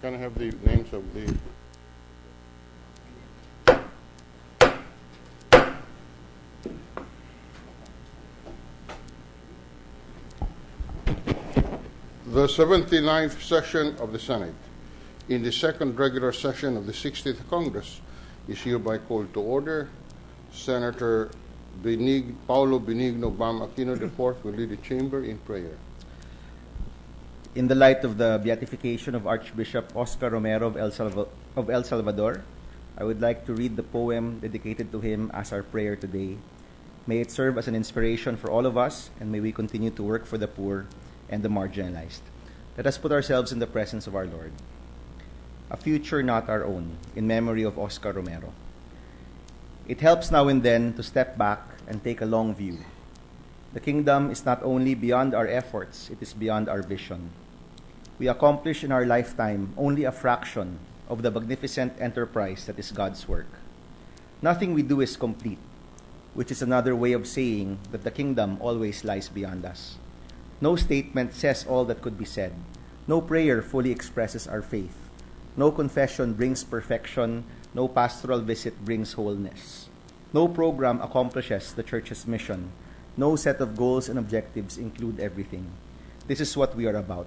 Can I have the names of the... The 79th session of the Senate, in the second regular session of the 60th Congress, is hereby called to order. Senator Paulo Benigno Bam Aquino IV will lead the chamber in prayer. In the light of the beatification of Archbishop Oscar Romero of El Salvador, I would like to read the poem dedicated to him as our prayer today. May it serve as an inspiration for all of us, and may we continue to work for the poor and the marginalized. Let us put ourselves in the presence of our Lord. A future not our own, in memory of Oscar Romero. It helps now and then to step back and take a long view. The kingdom is not only beyond our efforts, it is beyond our vision. We accomplish in our lifetime only a fraction of the magnificent enterprise that is God's work. Nothing we do is complete, which is another way of saying that the kingdom always lies beyond us. No statement says all that could be said. No prayer fully expresses our faith. No confession brings perfection. No pastoral visit brings wholeness. No program accomplishes the church's mission. No set of goals and objectives include everything. This is what we are about.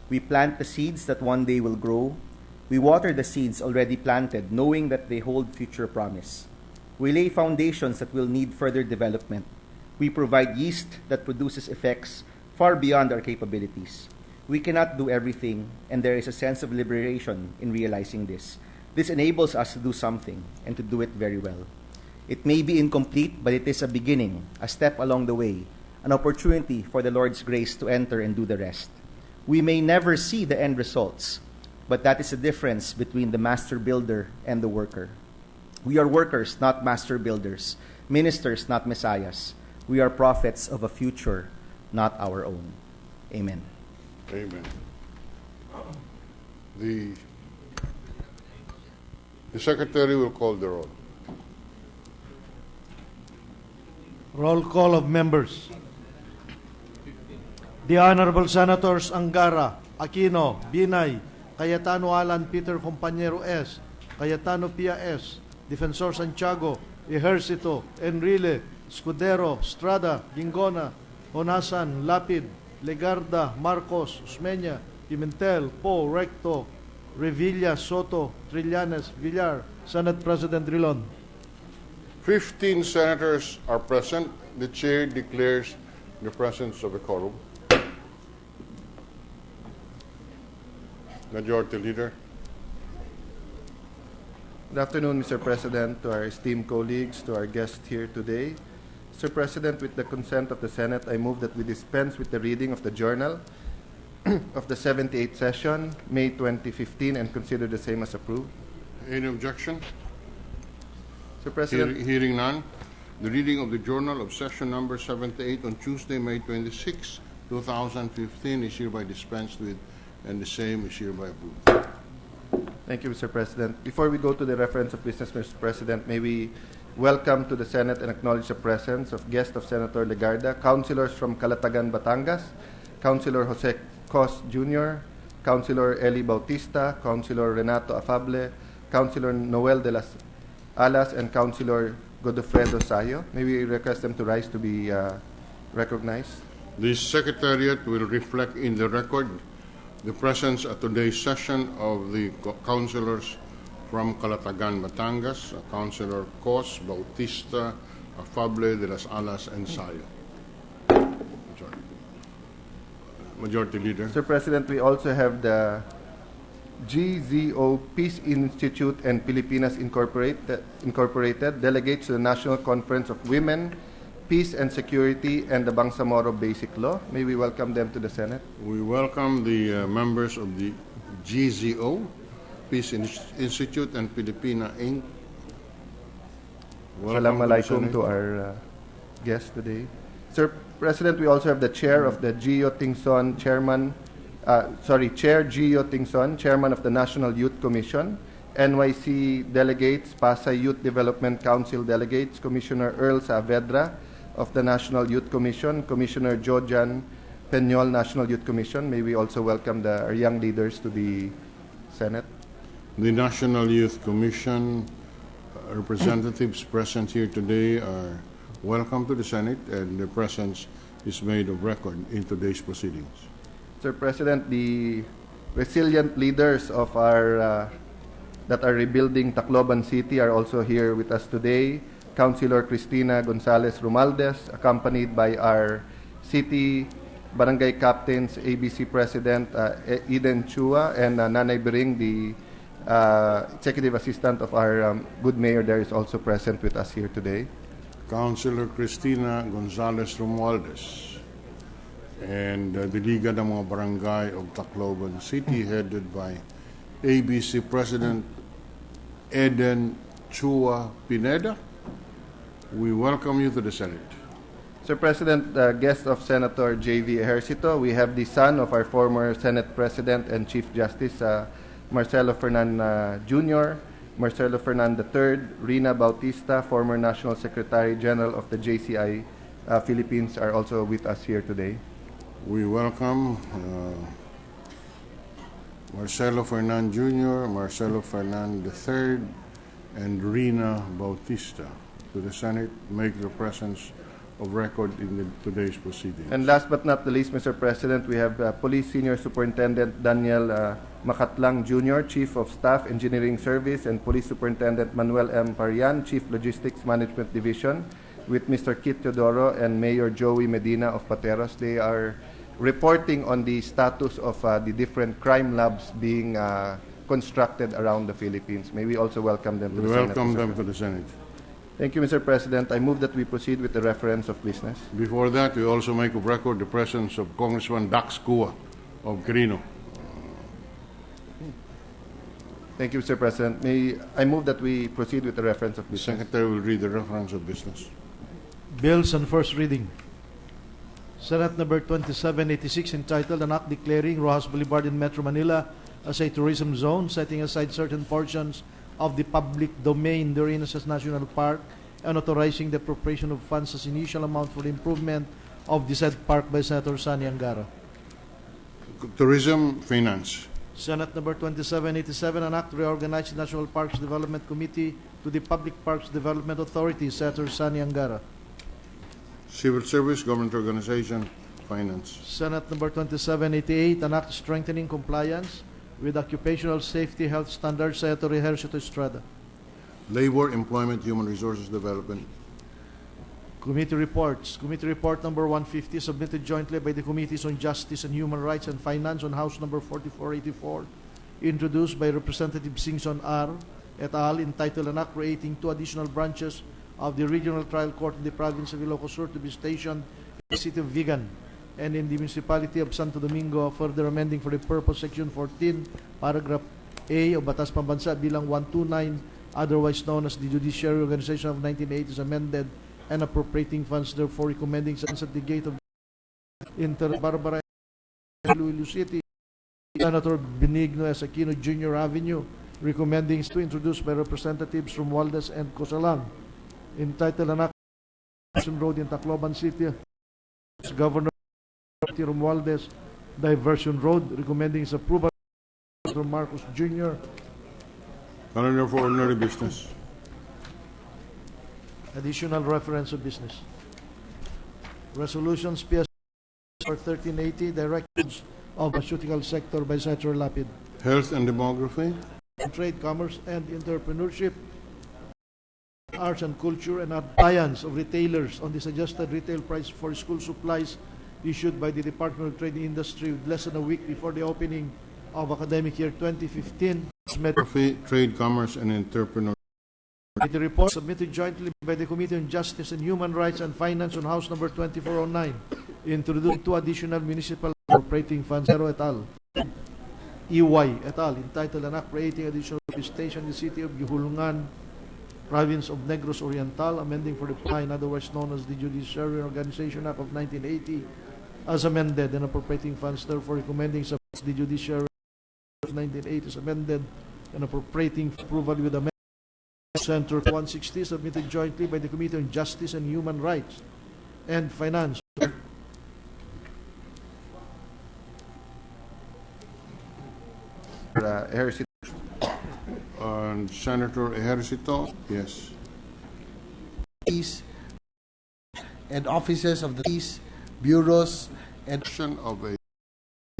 We plant the seeds that one day will grow. We water the seeds already planted, knowing that they hold future promise. We lay foundations that will need further development. We provide yeast that produces effects far beyond our capabilities. We cannot do everything, and there is a sense of liberation in realizing this. This enables us to do something, and to do it very well. It may be incomplete, but it is a beginning, a step along the way, an opportunity for the Lord's grace to enter and do the rest. We may never see the end results, but that is the difference between the master builder and the worker. We are workers, not master builders, ministers, not messiahs. We are prophets of a future not our own. Amen. Amen. The Secretary will call the roll. Roll call of members. The Honorable Senators Angara, Aquino, Binay, Cayetano Alan Peter Compañero S., Cayetano Pia S., Defensor Santiago, Ejercito, Enrile, Escudero, Estrada, Gingona, Honasan, Lapid, Legarda, Marcos, Usmeña, Pimentel, Po, Recto, Revilla, Soto, Trillanes, Villar, Senate President Drilon. 15 senators are present. The chair declares the presence of a quorum. Majority Leader. Good afternoon, Mr. President, to our esteemed colleagues, to our guests here today. Mr. President, with the consent of the Senate, I move that we dispense with the reading of the journal of the 78th session, May 2015, and consider the same as approved. Any objection? Mr. President, Hearing none. The reading of the journal of session number 78 on Tuesday, May 26, 2015 is hereby dispensed with, and the same is hereby approved. thank you, Mr. President. Before we go to the reference of business, Mr. President, may we welcome to the Senate and acknowledge the presence of guests of Senator Legarda, councilors from Calatagan, Batangas, Councilor Jose Cos Jr., Councilor Eli Bautista, Councilor Renato Afable, Councilor Noel de las Alas, and Councilor Godofredo Sayo. May we request them to rise to be recognized. The Secretariat will reflect in the record the presence at today's session of the councilors from Calatagan, Batangas, Councilor Cos, Bautista, Afable, de las Alas, and Sayo. Majority Leader. Mr. President, we also have the GZO Peace Institute and Pilipinas Incorporated delegates to the National Conference of Women, Peace and Security, and the Bangsamoro Basic Law. May we welcome them to the Senate. We welcome the members of the GZO, Peace Institute, and Filipina Inc. Assalamu alaikum to our guests today. Sir President, we also have the chair of the Gio Tingson, Chair Gio Tingson, Chairman of the National Youth Commission, NYC delegates, Pasay Youth Development Council delegates, Commissioner Earl Saavedra of the National Youth Commission, Commissioner Jojan Peñol, National Youth Commission. May we also welcome our young leaders to the Senate. The National Youth Commission representatives present here today are welcome to the Senate, and their presence is made of record in today's proceedings. Sir President, the resilient leaders of our that are rebuilding Tacloban City are also here with us today. Councilor Cristina Gonzalez Romualdez, accompanied by our city barangay captains, ABC President Eden Chua, and Nanay Bering, the executive assistant of our good mayor there, is also present with us here today. Councilor Cristina Gonzalez Romualdez and the Liga ng mga Barangay of Tacloban City, headed by ABC President Eden Chua Pineda. We welcome you to the Senate. Sir President, guest of Senator J.V. Ejercito, we have the son of our former Senate President and Chief Justice, Marcelo Fernan Jr., Marcelo Fernan III, Rina Bautista, former National Secretary General of the JCI Philippines, are also with us here today. We welcome Marcelo Fernan Jr., Marcelo Fernan III, and Rina Bautista to the Senate. Make their presence of record in today's proceedings. And last but not the least, Mr. President, we have Police Senior Superintendent Daniel Macatlang Jr., Chief of Staff Engineering Service, and Police Superintendent Manuel M. Parian, Chief Logistics Management Division, with Mr. Kit Teodoro and Mayor Joey Medina of Pateros. They are reporting on the status of the different crime labs being constructed around the Philippines. May we also welcome them to the Senate. Welcome them to the Senate. Thank you, Mr. President. I move that we proceed with the reference of business. Before that, we also make of record the presence of Congressman Dax Cua of Quirino. Thank you, Mr. President. I move that we proceed with the reference of The business. Secretary will read the reference of business. Bills on first reading. Senate number 2786, entitled An Act Declaring Rojas Boulevard in Metro Manila as a tourism zone, setting aside certain portions of the public domain therein as a national park, and authorizing the appropriation of funds as initial amount for the improvement of the said park by Senator Sani Angara. Tourism, Finance. Senate number 2787, an act to reorganize the National Parks Development Committee to the Public Parks Development Authority, Senator Sani Angara. Civil Service, Government Organization, Finance. Senate number 2788, an act strengthening compliance with occupational safety health standards, Senator Ejercito Estrada. Labor, Employment, Human Resources Development. Committee reports. Committee report number 150, submitted jointly by the Committees on Justice and Human Rights and Finance on House number 4484, introduced by Representative Singson R. et al., entitled An Act Creating 2 Additional Branches of the Regional Trial Court in the Province of Ilocos Sur to be stationed in the City of Vigan and in the Municipality of Santo Domingo, further amending for the purpose Section 14, Paragraph A of Batas Pambansa bilang 129, otherwise known as the Judiciary Organization of 1980, is amended, and appropriating funds, therefore recommending signs at the gate of Inter Barbara Iloilo City, Senator Benigno S. Aquino Jr. Avenue, recommending to introduced by Representatives Romualdez and Cosalang, entitled An Act Diversion Road in Tacloban City, Governor Romualdez Diversion Road, recommending its approval from Marcos Jr. Calendar for ordinary business. Additional reference of business. Resolutions PS 1380, directives of the pharmaceutical sector by Senator Lapid. Health and Demography. Trade, Commerce, and Entrepreneurship, Arts and Culture, and Alliance of Retailers on the suggested retail price for school supplies issued by the Department of Trade and Industry with less than a week before the opening of academic year 2015. Trade, Commerce, and Entrepreneurship. The report submitted jointly by the Committee on Justice and Human Rights and Finance on House number 2409, introduced 2 additional municipal appropriating funds, Zero et al., EY et al., entitled An Act Creating Additional Station in the City of Gihulungan, Province of Negros Oriental, amending for the fine, otherwise known as the Judiciary Organization Act of 1980, as amended, and appropriating funds, therefore recommending the Judiciary of 1980 is amended, and appropriating approval with amendment. Center 160, submitted jointly by the Committee on Justice and Human Rights and Finance. Ejercito Senator Ejercito, yes. And offices of the police, bureaus, and Of a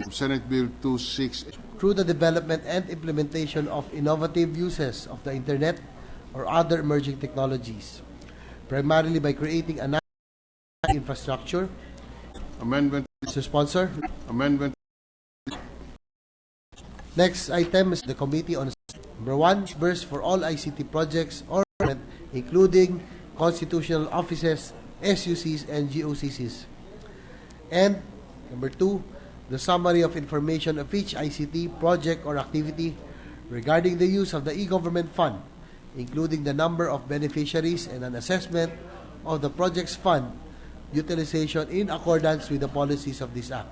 Senate Bill 26 through the development and implementation of innovative uses of the Internet or other emerging technologies, primarily by creating a national infrastructure. amendment. Mr. Sponsor. Amendment. Next item is the Committee on Number 1, burst for all ICT projects or including constitutional offices, SUCs, and GOCCs. And number 2, the summary of information of each ICT project or activity regarding the use of the e-government fund, including the number of beneficiaries and an assessment of the project's fund utilization in accordance with the policies of this Act.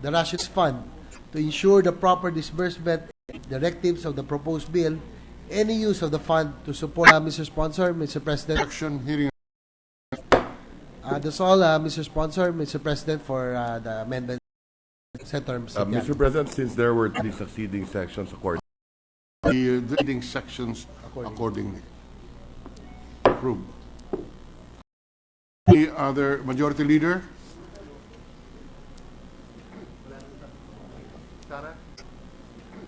The Rations Fund, to ensure the proper disbursement directives of the proposed bill, any use of the fund to support Mr. Sponsor, Mr. President. Action hearing. That's all, Mr. Sponsor, Mr. President, for the amendment. Senator Mr. President, since there were three succeeding sections according The leading sections accordingly. Approved. Any other Majority Leader?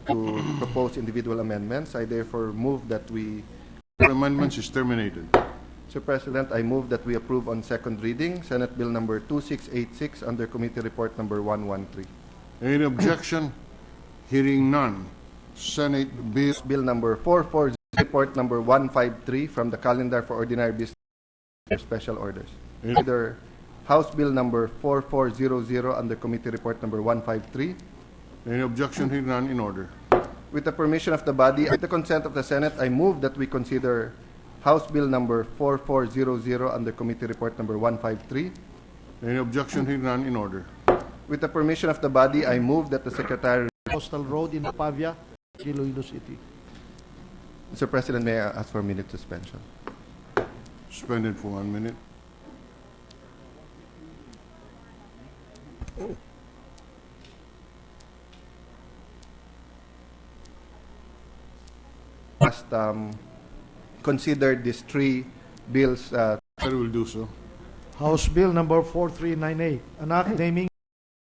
To propose individual amendments, I therefore move that we, Amendments is terminated. Mr. President, I move that we approve on second reading Senate Bill number 2686 under Committee Report number 113. Any objection? Hearing none. Senate Bill Bill number 440, Report number 153 from the calendar for ordinary business or special orders. Either House Bill number 4400 under Committee Report number 153. Any objection? Hearing none. In order. With the permission of the body, with the consent of the Senate, I move that we consider House Bill number 4400 under Committee Report number 153. Any objection? Hearing none. In order. With the permission of the body, I move that the Secretary... Coastal Road in Pavia, Iloilo City. Mr. President, may I ask for a minute suspension? Suspended for 1 minute. Must consider these three bills. I will do so. House Bill number 4398, an act naming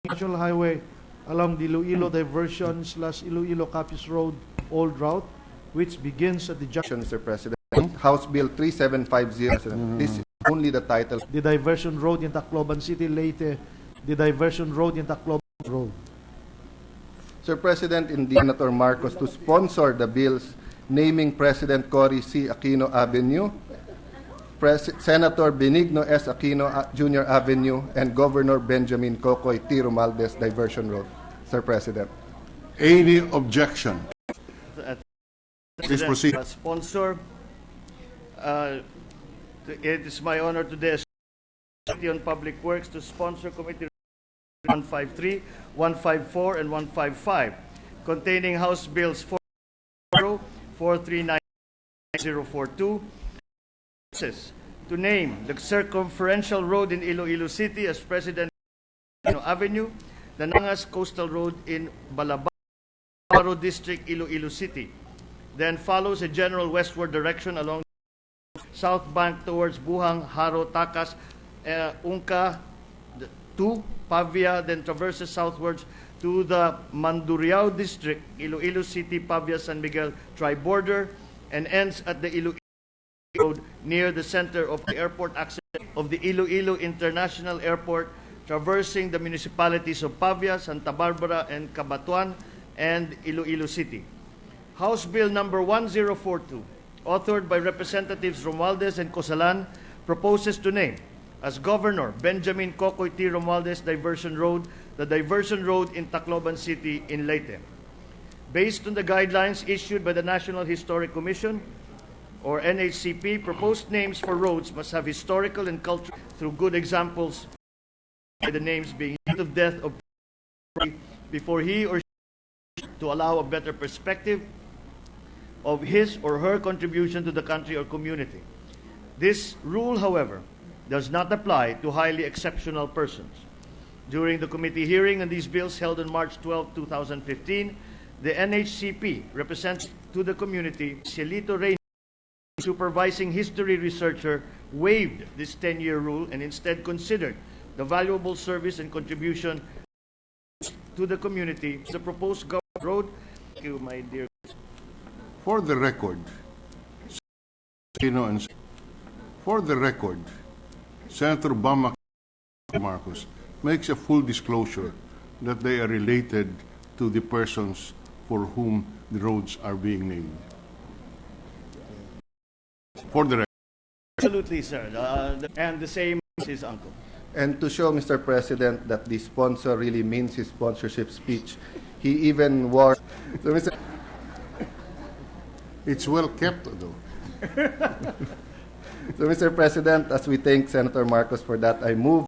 National Highway along the Iloilo Diversion / Iloilo Capiz Road Old Route, which begins at the junction. Mr. President, House Bill 3750. This is only the title. The Diversion Road in Tacloban City, Leyte, the Diversion Road in Tacloban Road. Sir President, in the Senator Marcos to sponsor the bills naming President Cory C. Aquino Avenue, Senator Benigno S. Aquino Jr. Avenue, and Governor Benjamin Cocoy T. Romualdez Diversion Road. Sir President. Any objection? Please proceed. Sponsor, it is my honor today as Committee on Public Works to sponsor Committee 153, 154, and 155, containing House Bills 440, 439, to name the circumferential road in Iloilo City as President Avenue, the Nangas Coastal Road in Balabaro District, Iloilo City. Then follows a general westward direction along South Bank towards Buhang, Haro, Takas, Unca to Pavia, then traverses southwards to the Mandurriao District, Iloilo City, Pavia, San Miguel tri-border, and ends at the Iloilo Road near the center of the airport access of the Iloilo International Airport, traversing the municipalities of Pavia, Santa Barbara, and Cabatuan, and Iloilo City. House Bill number 1042, authored by Representatives Romualdez and Cosalan, proposes to name as Governor Benjamin Cocoy T. Romualdez Diversion Road, the Diversion Road in Tacloban City in Leyte. Based on the guidelines issued by the National Historic Commission, or NHCP, proposed names for roads must have historical and cultural through good examples, by the names being of death of before he or she, to allow a better perspective of his or her contribution to the country or community. This rule, however, does not apply to highly exceptional persons. During the committee hearing on these bills held on March 12, 2015, the NHCP represents to the community, Cielito Reyes, supervising history researcher, waived this 10-year rule and instead considered the valuable service and contribution to the community. The proposed government road. Thank you, my dear. For the record, Senator Bama Marcos makes a full disclosure that they are related to the persons for whom the roads are being named. For the record. Absolutely, sir. And the same is his uncle. And to show, Mr. President, that the sponsor really means his sponsorship speech, he even wore... So, Mr. It's well kept, though. So, Mr. President, as we thank Senator Marcos for that, I move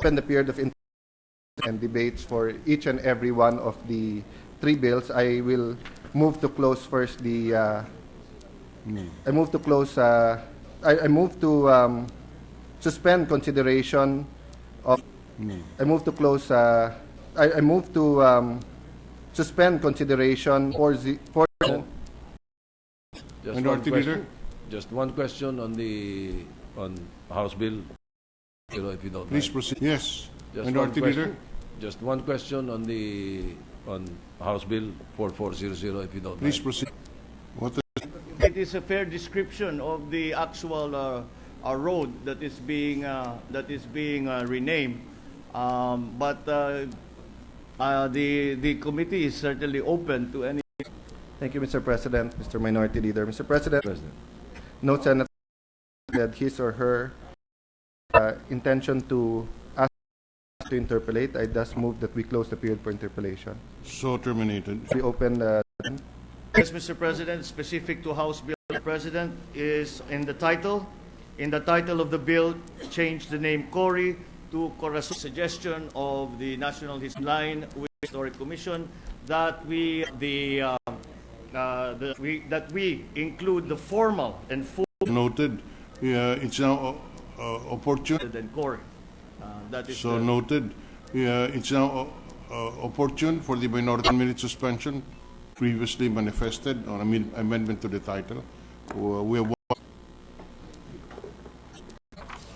open the period of and debates for each and every one of the three bills. I will move to close first the. I move to close. I move to suspend consideration of. I move to close. I move to suspend consideration for. Just one question. Just one question on the House Bill. If you don't Please mind. proceed. Yes. Minority Leader. Just one question on House Bill 4400, if you don't Please mind. proceed. What It is a fair description of the actual road that is being renamed, but the committee is certainly open to any. Thank you, Mr. President, Mr. Minority Leader, Mr. President. No senator said his or her intention to ask to interpolate. I thus move that we close the period for interpolation. so terminated. We open Yes, Mr. President, specific to House Bill, Mr. President, is in the title. In the title of the bill, change the name Cory to Corazon. Suggestion of the National Line with Historic Commission that we include the formal and full Noted. It's now opportune. than Cory. That is So noted. It's now opportune for the minority 1-minute suspension previously manifested on amendment to the title. We have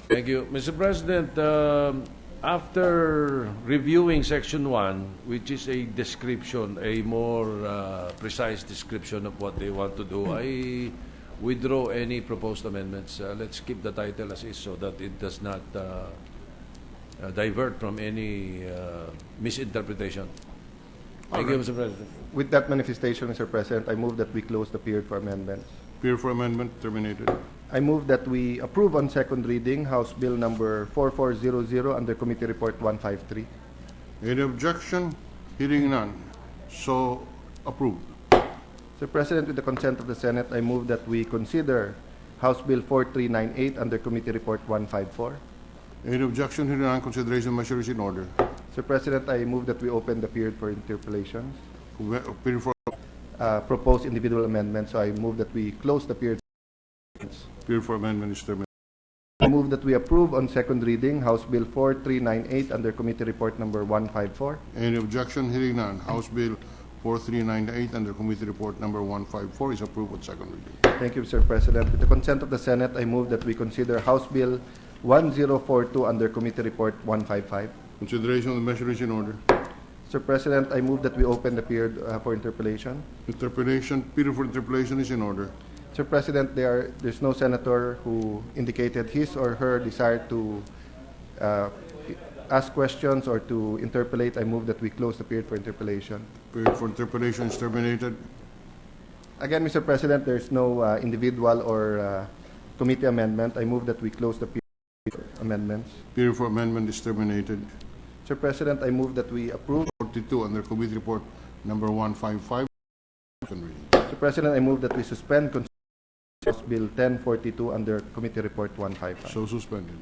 Thank you. Mr. President, after reviewing Section 1, which is a description, a more precise description of what they want to do, I withdraw any proposed amendments. Let's keep the title as is so that it does not divert from any misinterpretation. Thank you, Mr. President. with that manifestation, Mr. President, I move that we close the period for amendments. period for amendment terminated. I move that we approve on second reading House Bill number 4400 under Committee Report 153. Any objection? Hearing none. So approved. Mr. President, with the consent of the Senate, I move that we consider House Bill 4398 under Committee Report 154. Any objection? Hearing none. Consideration measures in order. Mr. President, I move that we open the period for interpellations. Period for Proposed individual amendments, so I move that we close the period. amendment is terminated. I move that we approve on second reading House Bill 4398 under Committee Report number 154. Any objection? Hearing none. House Bill 4398 under Committee Report number 154 is approved on second reading. Thank you, Mr. President. With the consent of the Senate, I move that we consider House Bill 1042 under Committee Report 155. Consideration of the measure is in order. Mr. President, I move that we open the period for interpellation. Period for interpellation is in order. Mr. President, there's no senator who indicated his or her desire to ask questions or to interpellate. I move that we close the period for interpellation. Period for interpellation is terminated. Again, Mr. President, there's no individual or committee amendment. I move that we close the period for amendments. Period for amendment is terminated. Mr. President, I move that we approve. 42 under Committee Report number 155. Second reading. Mr. President, I move that we suspend House Bill 1042 under Committee Report 155. So suspended.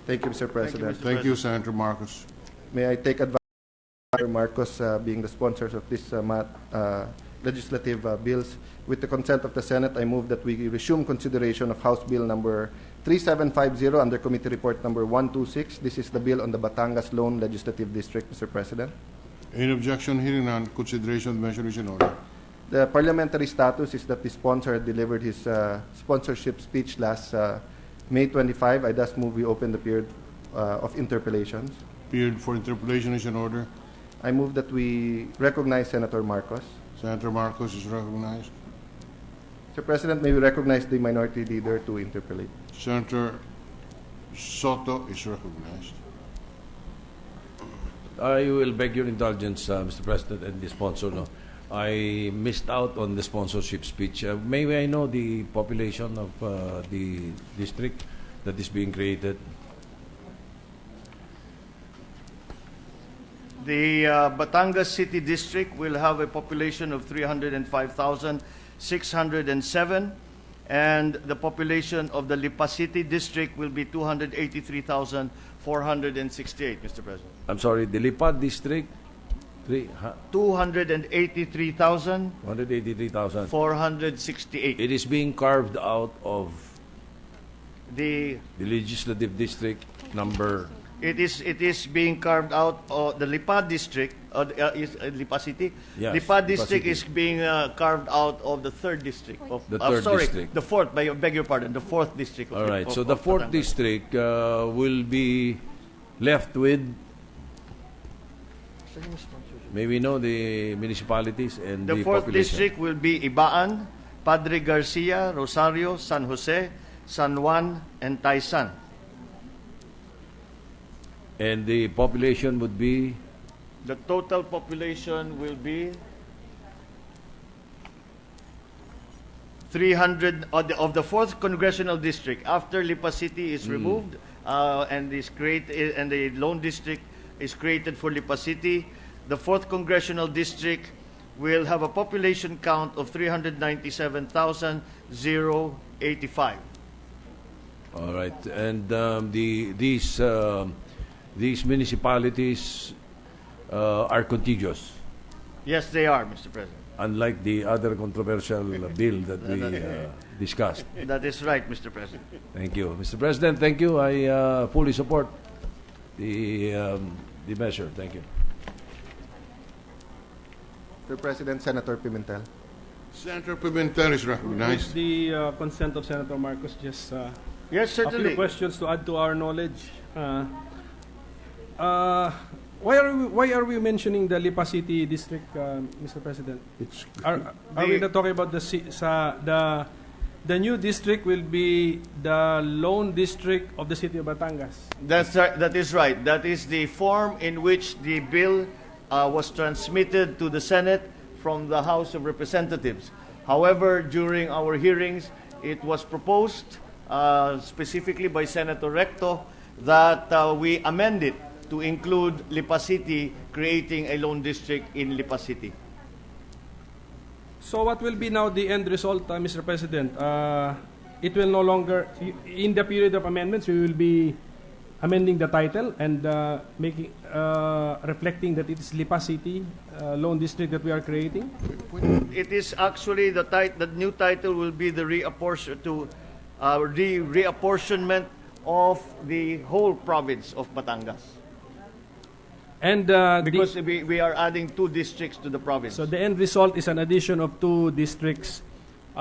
Thank you, Mr. President. Thank you, Senator Marcos. May I take advantage Marcos being the sponsors of this legislative bills. With the consent of the Senate, I move that we resume consideration of House Bill number 3750 under Committee Report number 126. This is the bill on the Batangas Lone Legislative District, Mr. President. Any objection? Hearing none, consideration of the measure is in order. The parliamentary status is that the sponsor delivered his sponsorship speech last May 25. I thus move we open the period of interpellations. Period for interpellation is in order. I move that we recognize Senator Marcos. Senator Marcos is recognized. Mr. President, may we recognize the minority leader to interpellate. Senator Soto is recognized. I will beg your indulgence, Mr. President, and the sponsor. No, I missed out on the sponsorship speech. May I know the population of the district that is being created? The Batangas City District will have a population of 305,607, and the population of the Lipa City District will be 283,468, Mr. President. I'm sorry, the Lipa District, 283,468. 183,000. It is being carved out of The the legislative district number. It is being carved out of the Lipa district, is Lipa City. Yes, Lipa Lipa district City. is being carved out of the third district. The third sorry, district. the fourth. Beg your pardon, the fourth district. All right, so the of fourth Batangas. district will be left with. May we know the municipalities and The the fourth population? district will be Ibaan, Padre Garcia, Rosario, San Jose, San Juan, and Taysan. And the population would be The total population will be 300 of the fourth congressional district. After Lipa City is removed and is created, and the lone district is created for Lipa City, the fourth congressional district will have a population count of 397,085. all right, and these municipalities are contiguous, Yes, they are, Mr. President. unlike the other controversial bill that we discussed. That is right, Mr. President. Thank you, Mr. President. Thank you. I fully support the measure. Thank you. Mr. President, Senator Pimentel. Senator Pimentel is recognized. With the consent of Senator Marcos, just Yes, a few certainly. questions to add to our knowledge. Why are we mentioning the Lipa City District, Mr. President? It's Are we not talking about the new district will be the lone district of the city of Batangas? That is right. That is the form in which the bill was transmitted to the Senate from the House of Representatives. However, during our hearings, it was proposed specifically by Senator Recto that we amend it to include Lipa City, creating a lone district in Lipa City. So what will be now the end result, Mr. President? It will no longer, in the period of amendments, we will be amending the title and making reflecting that it is Lipa City lone district that we are creating. It is actually the new title will be the reapportionment of the whole province of Batangas. And Because we are adding 2 districts to the province. so the end result is an addition of 2 districts.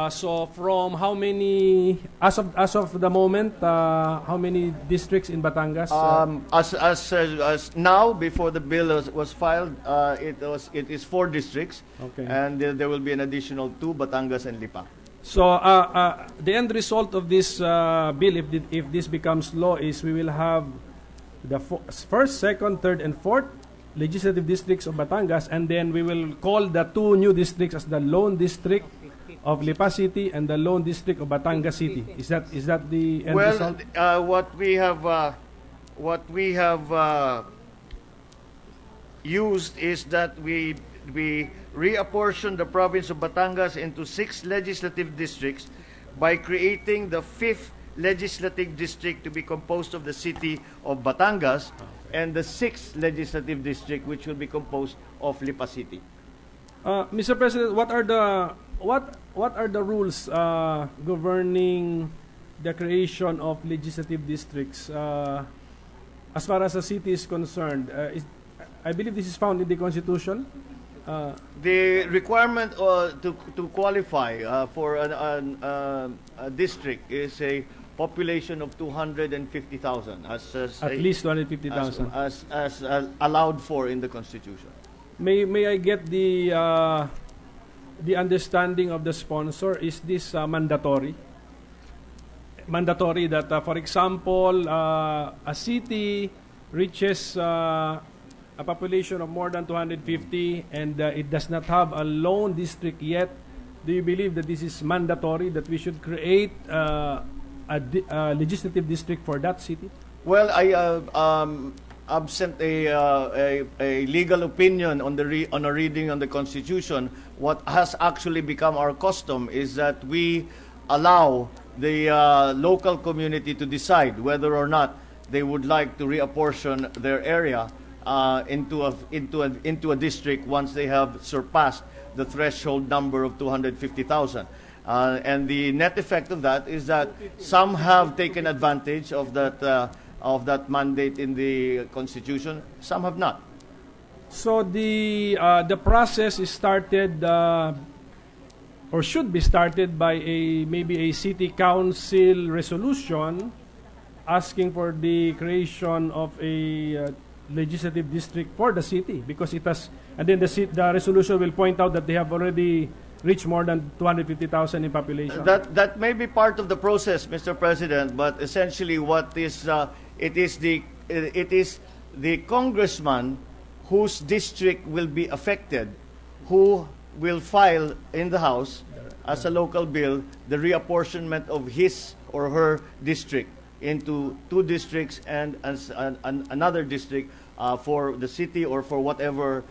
So from how many, as of the moment, how many districts in Batangas? As now, before the bill was filed, it is 4 districts, Okay. and there will be an additional 2, Batangas and Lipa. So the end result of this bill, if this becomes law, is we will have the first, second, third, and fourth legislative districts of Batangas, and then we will call the 2 new districts as the lone district of Lipa City and the lone district of Batangas City. Is that the end Well, result? what we have used is that we reapportion the province of Batangas into 6 legislative districts by creating the 5th legislative district to be composed of the city of Batangas, and the 6th legislative district, which will be composed of Lipa City. Mr. President, what are the rules governing the creation of legislative districts as far as the city is concerned? I believe this is found in the Constitution. The requirement to qualify for a district is a population of 250,000, At least 250,000. as allowed for in the Constitution. May I get the understanding of the sponsor? Is this mandatory? Mandatory that, for example, a city reaches a population of more than 250 and it does not have a lone district yet. Do you believe that this is mandatory, that we should create a legislative district for that city? Well, absent a legal opinion on a reading on the Constitution, what has actually become our custom is that we allow the local community to decide whether or not they would like to reapportion their area into a district once they have surpassed the threshold number of 250,000. And the net effect of that is that some have taken advantage of that mandate in the Constitution, some have not. So the process is started or should be started by maybe a city council resolution asking for the creation of a legislative district for the city, because it has, and then the resolution will point out that they have already reached more than 250,000 in population. That may be part of the process, Mr. President, but essentially what is it is the congressman whose district will be affected who will file in the House as a local bill the reapportionment of his or her district into 2 districts and another district for the city or for whatever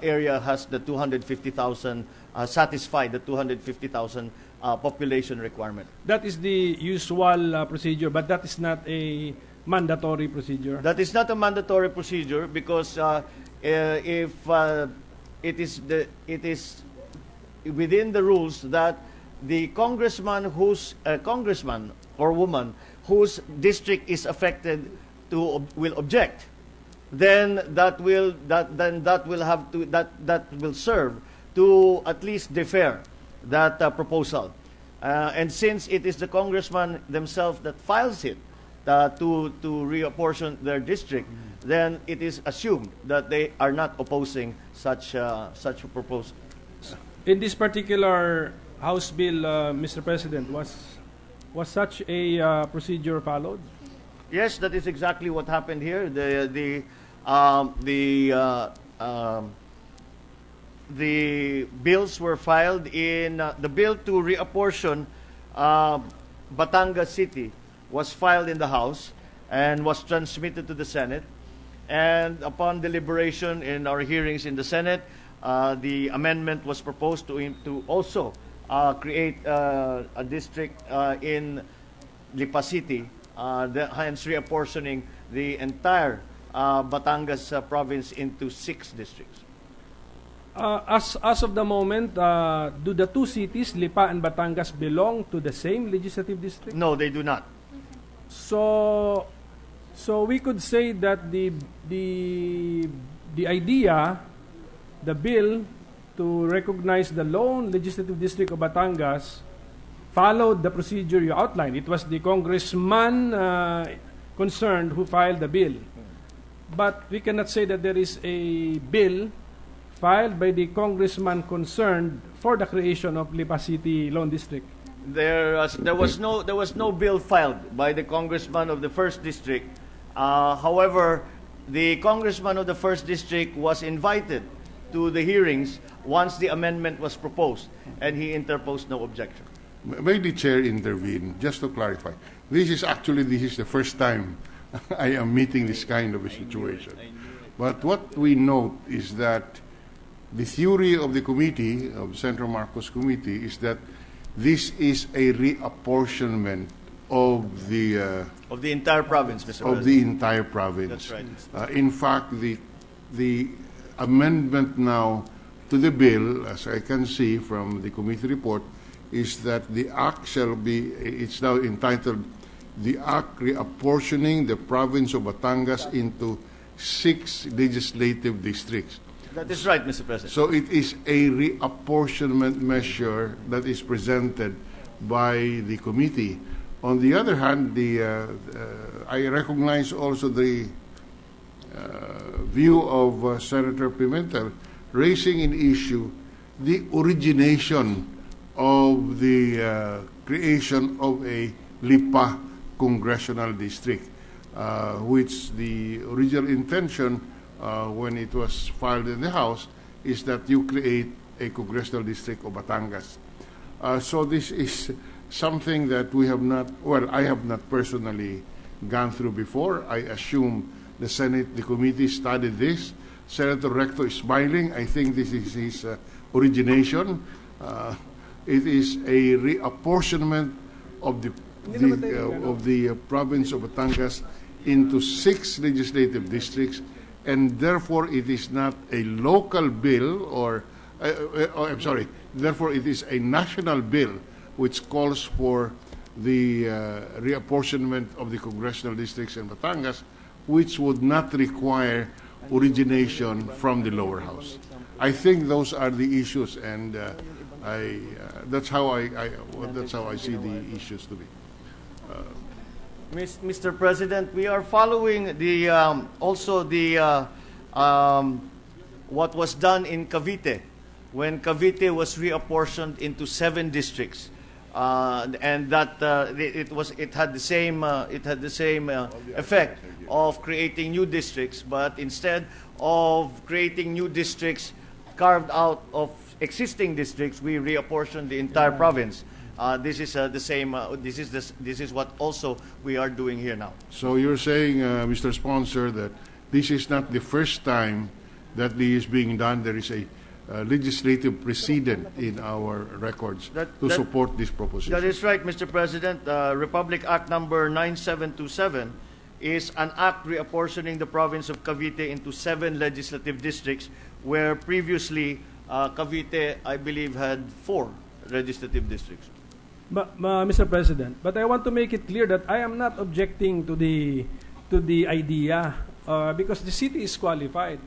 area has the 250,000 satisfied the 250,000 population requirement. That is the usual procedure, but that is not a mandatory procedure. That is not a mandatory procedure because if it is within the rules that the congressman or woman whose district is affected will object, then that will serve to at least defer that proposal. And since it is the congressman themselves that files it to reapportion their district, then it is assumed that they are not opposing such a proposal. In this particular House bill, Mr. President, was such a procedure followed? Yes, that is exactly what happened here. The bills were filed in the bill to reapportion Batangas City was filed in the House and was transmitted to the Senate. And upon deliberation in our hearings in the Senate, the amendment was proposed to also create a district in Lipa City, hence reapportioning the entire Batangas province into 6 districts. As of the moment, do the 2 cities, Lipa and Batangas, belong to the same legislative district? No, they do not. So we could say that the idea, the bill to recognize the lone legislative district of Batangas followed the procedure you outlined. It was the congressman concerned who filed the bill. But we cannot say that there is a bill filed by the congressman concerned for the creation of Lipa City Lone District. There was no bill filed by the congressman of the 1st district. However, the congressman of the 1st district was invited to the hearings once the amendment was proposed, and he interposed no objection. May the chair intervene, just to clarify. This is the first time I am meeting this kind of a situation. But what we note is that the theory of the committee, of Senator Marcos' committee, is that this is a reapportionment of the entire province, Mr. of President. the entire province. That's right. In fact, the amendment now to the bill, as I can see from the committee report, is that the act shall be, it's now entitled, the act reapportioning the province of Batangas into 6 legislative districts. That is right, Mr. President. So it is a reapportionment measure that is presented by the committee. On the other hand, I recognize also the view of Senator Pimentel raising an issue the origination of the creation of a Lipa congressional district, which the original intention when it was filed in the House is that you create a congressional district of Batangas. So this is something that we have not, well, I have not personally gone through before. I assume the Senate, the committee studied this. Senator Recto is smiling. I think this is his origination. It is a reapportionment of the province of Batangas into 6 legislative districts, and therefore it is not a local bill or I'm sorry, therefore it is a national bill which calls for the reapportionment of the congressional districts in Batangas, which would not require origination from the lower house. I think those are the issues, and that's how I see the issues to be. Mr. President, we are following the also the what was done in Cavite when Cavite was reapportioned into 7 districts, and that it had the same effect of creating new districts, but instead of creating new districts carved out of existing districts, we reapportioned the entire province. This is the same. This is what also we are doing here now. So you're saying, Mr. Sponsor, that this is not the first time that this is being done. There is a legislative precedent in our records to support this proposition. That is right, Mr. President. Republic Act number 9727 is an act reapportioning the province of Cavite into 7 legislative districts, where previously Cavite, I believe, had 4 legislative districts. But, Mr. President, but I want to make it clear that I am not objecting to the idea because the city is qualified.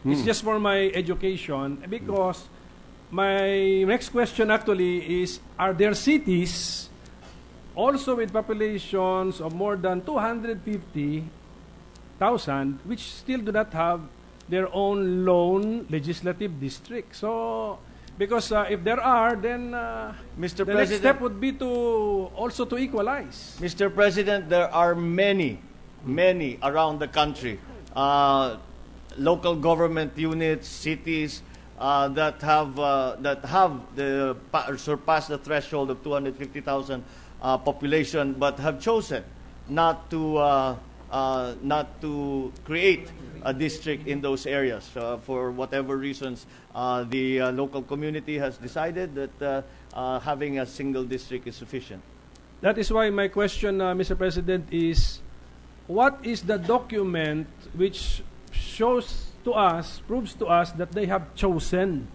It's just for my education, because my next question actually is, are there cities also with populations of more than 250,000 which still do not have their own lone legislative district? So, because if there are, then Mr. the next step would be to also to equalize. Mr. President, there are many around the country, local government units, cities that have surpassed the threshold of 250,000 population, but have chosen not to create a district in those areas for whatever reasons. The local community has decided that having a single district is sufficient. That is why my question, Mr. President, is what is the document which proves to us that they have chosen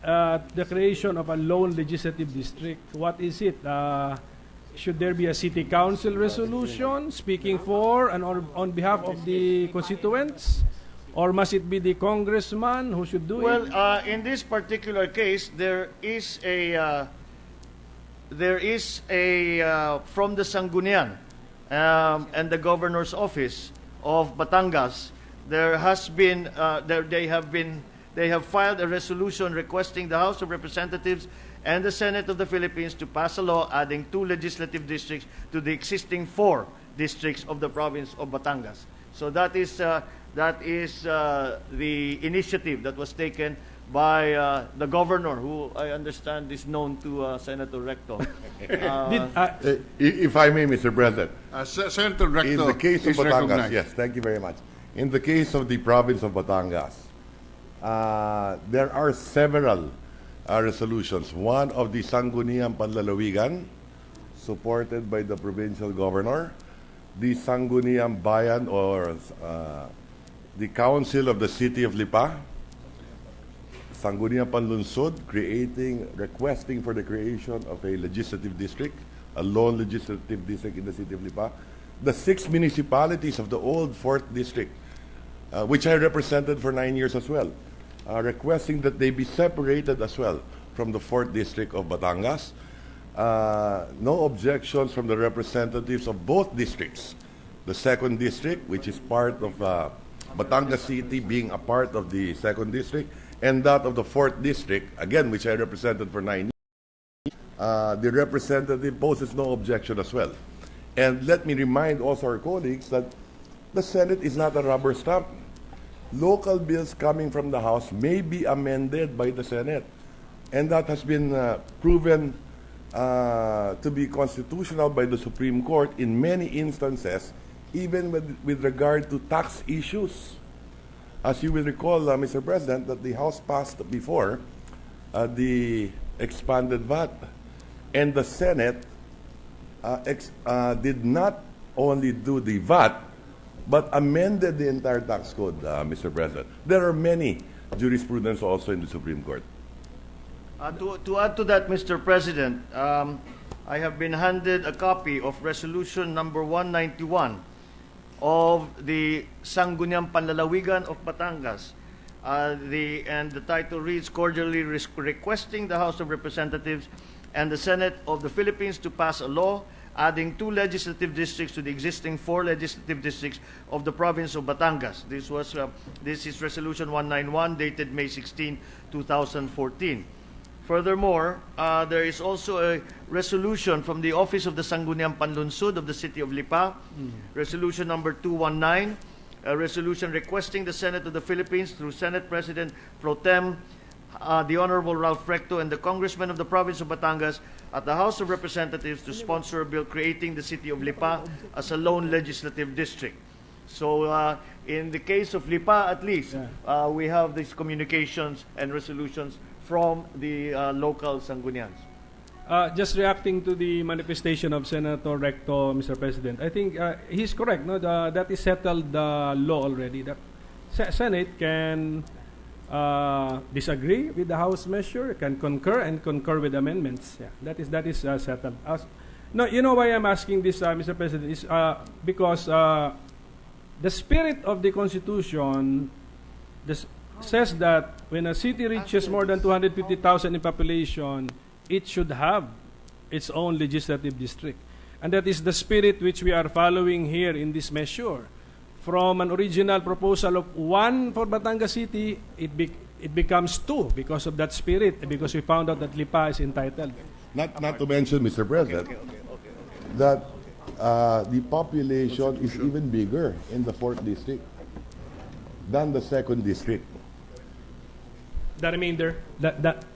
the creation of a lone legislative district? What is it? Should there be a city council resolution speaking for and on behalf of the constituents? Or must it be the congressman who should do it? Well, in this particular case, there is a from the Sangguniang and the governor's office of Batangas. There has been they have filed a resolution requesting the House of Representatives and the Senate of the Philippines to pass a law adding 2 legislative districts to the existing 4 districts of the province of Batangas. So that is the initiative that was taken by the governor, who I understand is known to Senator Recto. If I may, Mr. President, Senator Recto in the case of is Batangas, recognized. yes, thank you very much. In the case of the province of Batangas, there are several resolutions. One of the Sangguniang Panlalawigan, supported by the provincial governor, the Sangguniang Bayan or the Council of the City of Lipa, Sangguniang Panlunsod, requesting for the creation of a legislative district, a lone legislative district in the City of Lipa, the 6 municipalities of the old 4th District, which I represented for 9 years as well, requesting that they be separated as well from the 4th District of Batangas. No objections from the representatives of both districts. The 2nd District, which is part of Batangas City being a part of the 2nd District, and that of the 4th District, again, which I represented for 9 years. The representative poses no objection as well. And let me remind also our colleagues that the Senate is not a rubber stamp. Local bills coming from the House may be amended by the Senate. And that has been proven to be constitutional by the Supreme Court in many instances, even with regard to tax issues. As you will recall, Mr. President, that the House passed before the expanded VAT. And the Senate did not only do the VAT, but amended the entire tax code, Mr. President. There are many jurisprudence also in the Supreme Court. To add to that, Mr. President, I have been handed a copy of Resolution number 191 of the Sangguniang Panlalawigan of Batangas. And the title reads, cordially requesting the House of Representatives and the Senate of the Philippines to pass a law adding 2 legislative districts to the existing 4 legislative districts of the province of Batangas. This is Resolution 191 dated May 16, 2014. Furthermore, there is also a resolution from the Office of the Sangguniang Panlunsod of the City of Lipa, Resolution number 219, a resolution requesting the Senate of the Philippines through Senate President Pro Tem the Honorable Ralph Recto and the Congressman of the province of Batangas at the House of Representatives to sponsor a bill creating the City of Lipa as a lone legislative district. So in the case of Lipa, at least, we have these communications and resolutions from the local Sanggunians. Just reacting to the manifestation of Senator Recto, Mr. President, I think he's correct. No, that is settled law already. The Senate can disagree with the House measure, can concur with amendments. Yeah, that is settled. No, you know why I'm asking this, Mr. President, is because the spirit of the Constitution says that when a city reaches more than 250,000 in population, it should have its own legislative district. And that is the spirit which we are following here in this measure. From an original proposal of 1 for Batangas City, it becomes 2 because of that spirit, because we found out that Lipa is entitled. Not to mention, Mr. President, that the population is even bigger in the 4th District than the 2nd District. The remainder, not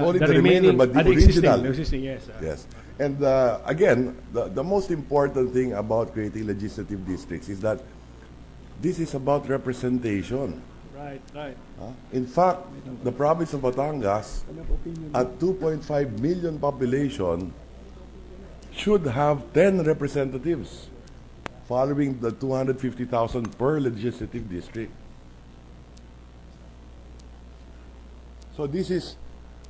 only the remainder, but the original. Existing, yes. Yes. And again, the most important thing about creating legislative districts is that this is about representation. Right. In fact, the province of Batangas, at 2.5 million population, should have 10 representatives, following the 250,000 per legislative district. So this is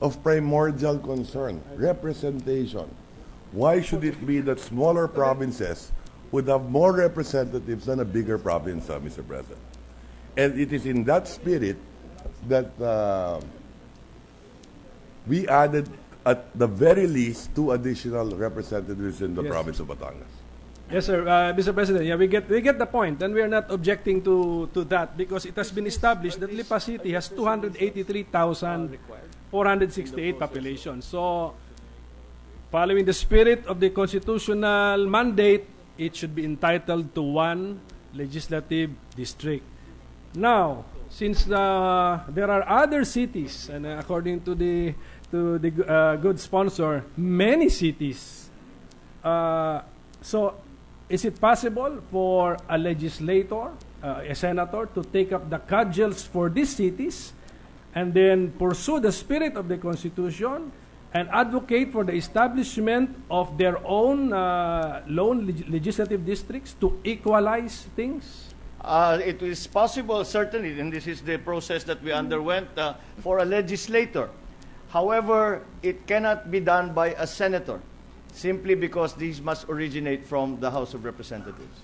of primordial concern, representation. Why should it be that smaller provinces would have more representatives than a bigger province, Mr. President? And it is in that spirit that we added, at the very least, 2 additional representatives in the province of Batangas. Yes, sir. Mr. President, yeah, we get the point, and we are not objecting to that because it has been established that Lipa City has 283,468 population. So, following the spirit of the constitutional mandate, it should be entitled to 1 legislative district. Now, since there are other cities, and according to the good sponsor, many cities. So, is it possible for a legislator, a senator, to take up the cudgels for these cities and then pursue the spirit of the Constitution and advocate for the establishment of their own lone legislative districts to equalize things? It is possible, certainly, and this is the process that we underwent for a legislator. However, it cannot be done by a senator, simply because these must originate from the House of Representatives.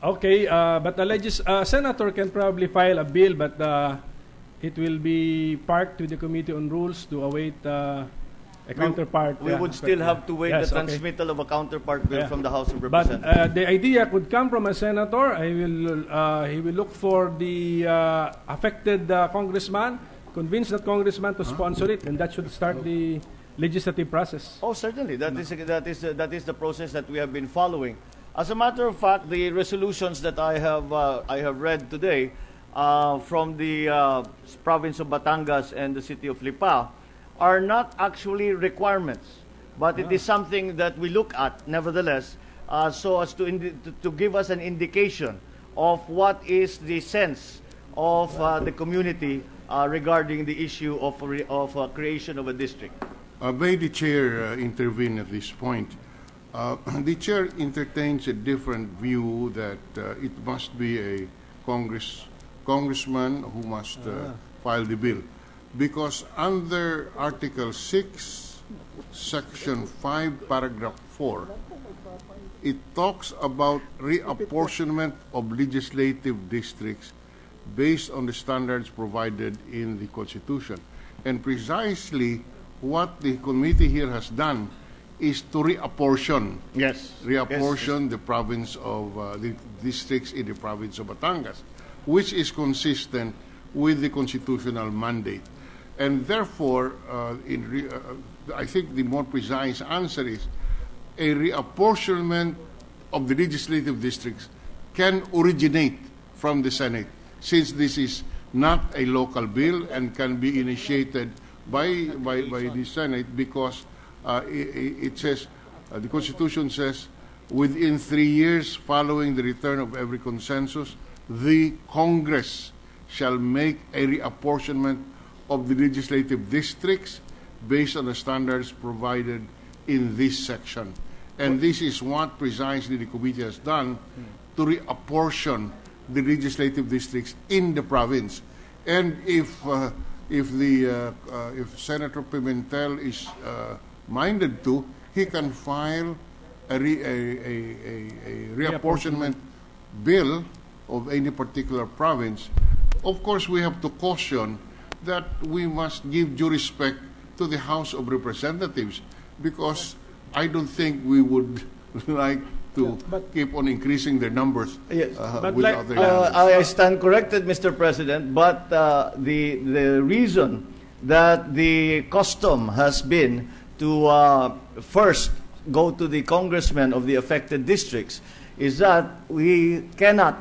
Okay, but a senator can probably file a bill, but it will be parked with the Committee on Rules to await a counterpart. We would still have to wait Yes, the okay. transmittal of a counterpart bill Yeah. from the House of But Representatives. the idea could come from a senator. He will look for the affected congressman, convince that congressman to sponsor it, and that should start the legislative process. Oh, certainly. That is the process that we have been following. As a matter of fact, the resolutions that I have read today from the province of Batangas and the city of Lipa are not actually requirements, but it is something that we look at nevertheless, so as to give us an indication of what is the sense of the community regarding the issue of creation of a district. May the chair intervene at this point? The chair entertains a different view that it must be a congressman who must file the bill. Because under Article 6, Section 5, Paragraph 4, it talks about reapportionment of legislative districts based on the standards provided in the Constitution. And precisely what the committee here has done is to reapportion. Yes. The province of the districts in the province of Batangas, which is consistent with the constitutional mandate. And therefore, I think the more precise answer is a reapportionment of the legislative districts can originate from the Senate, since this is not a local bill and can be initiated by the Senate, because it says, the Constitution says, within 3 years following the return of every consensus, the Congress shall make a reapportionment of the legislative districts based on the standards provided in this section. And this is what precisely the committee has done, to reapportion the legislative districts in the province. And if Senator Pimentel is minded to, he can file a reapportionment bill of any particular province. Of course, we have to caution that we must give due respect to the House of Representatives, because I don't think we would like to keep on increasing their numbers Yes. without their I stand corrected, Mr. President, but the reason that the custom has been to first go to the congressmen of the affected districts is that we cannot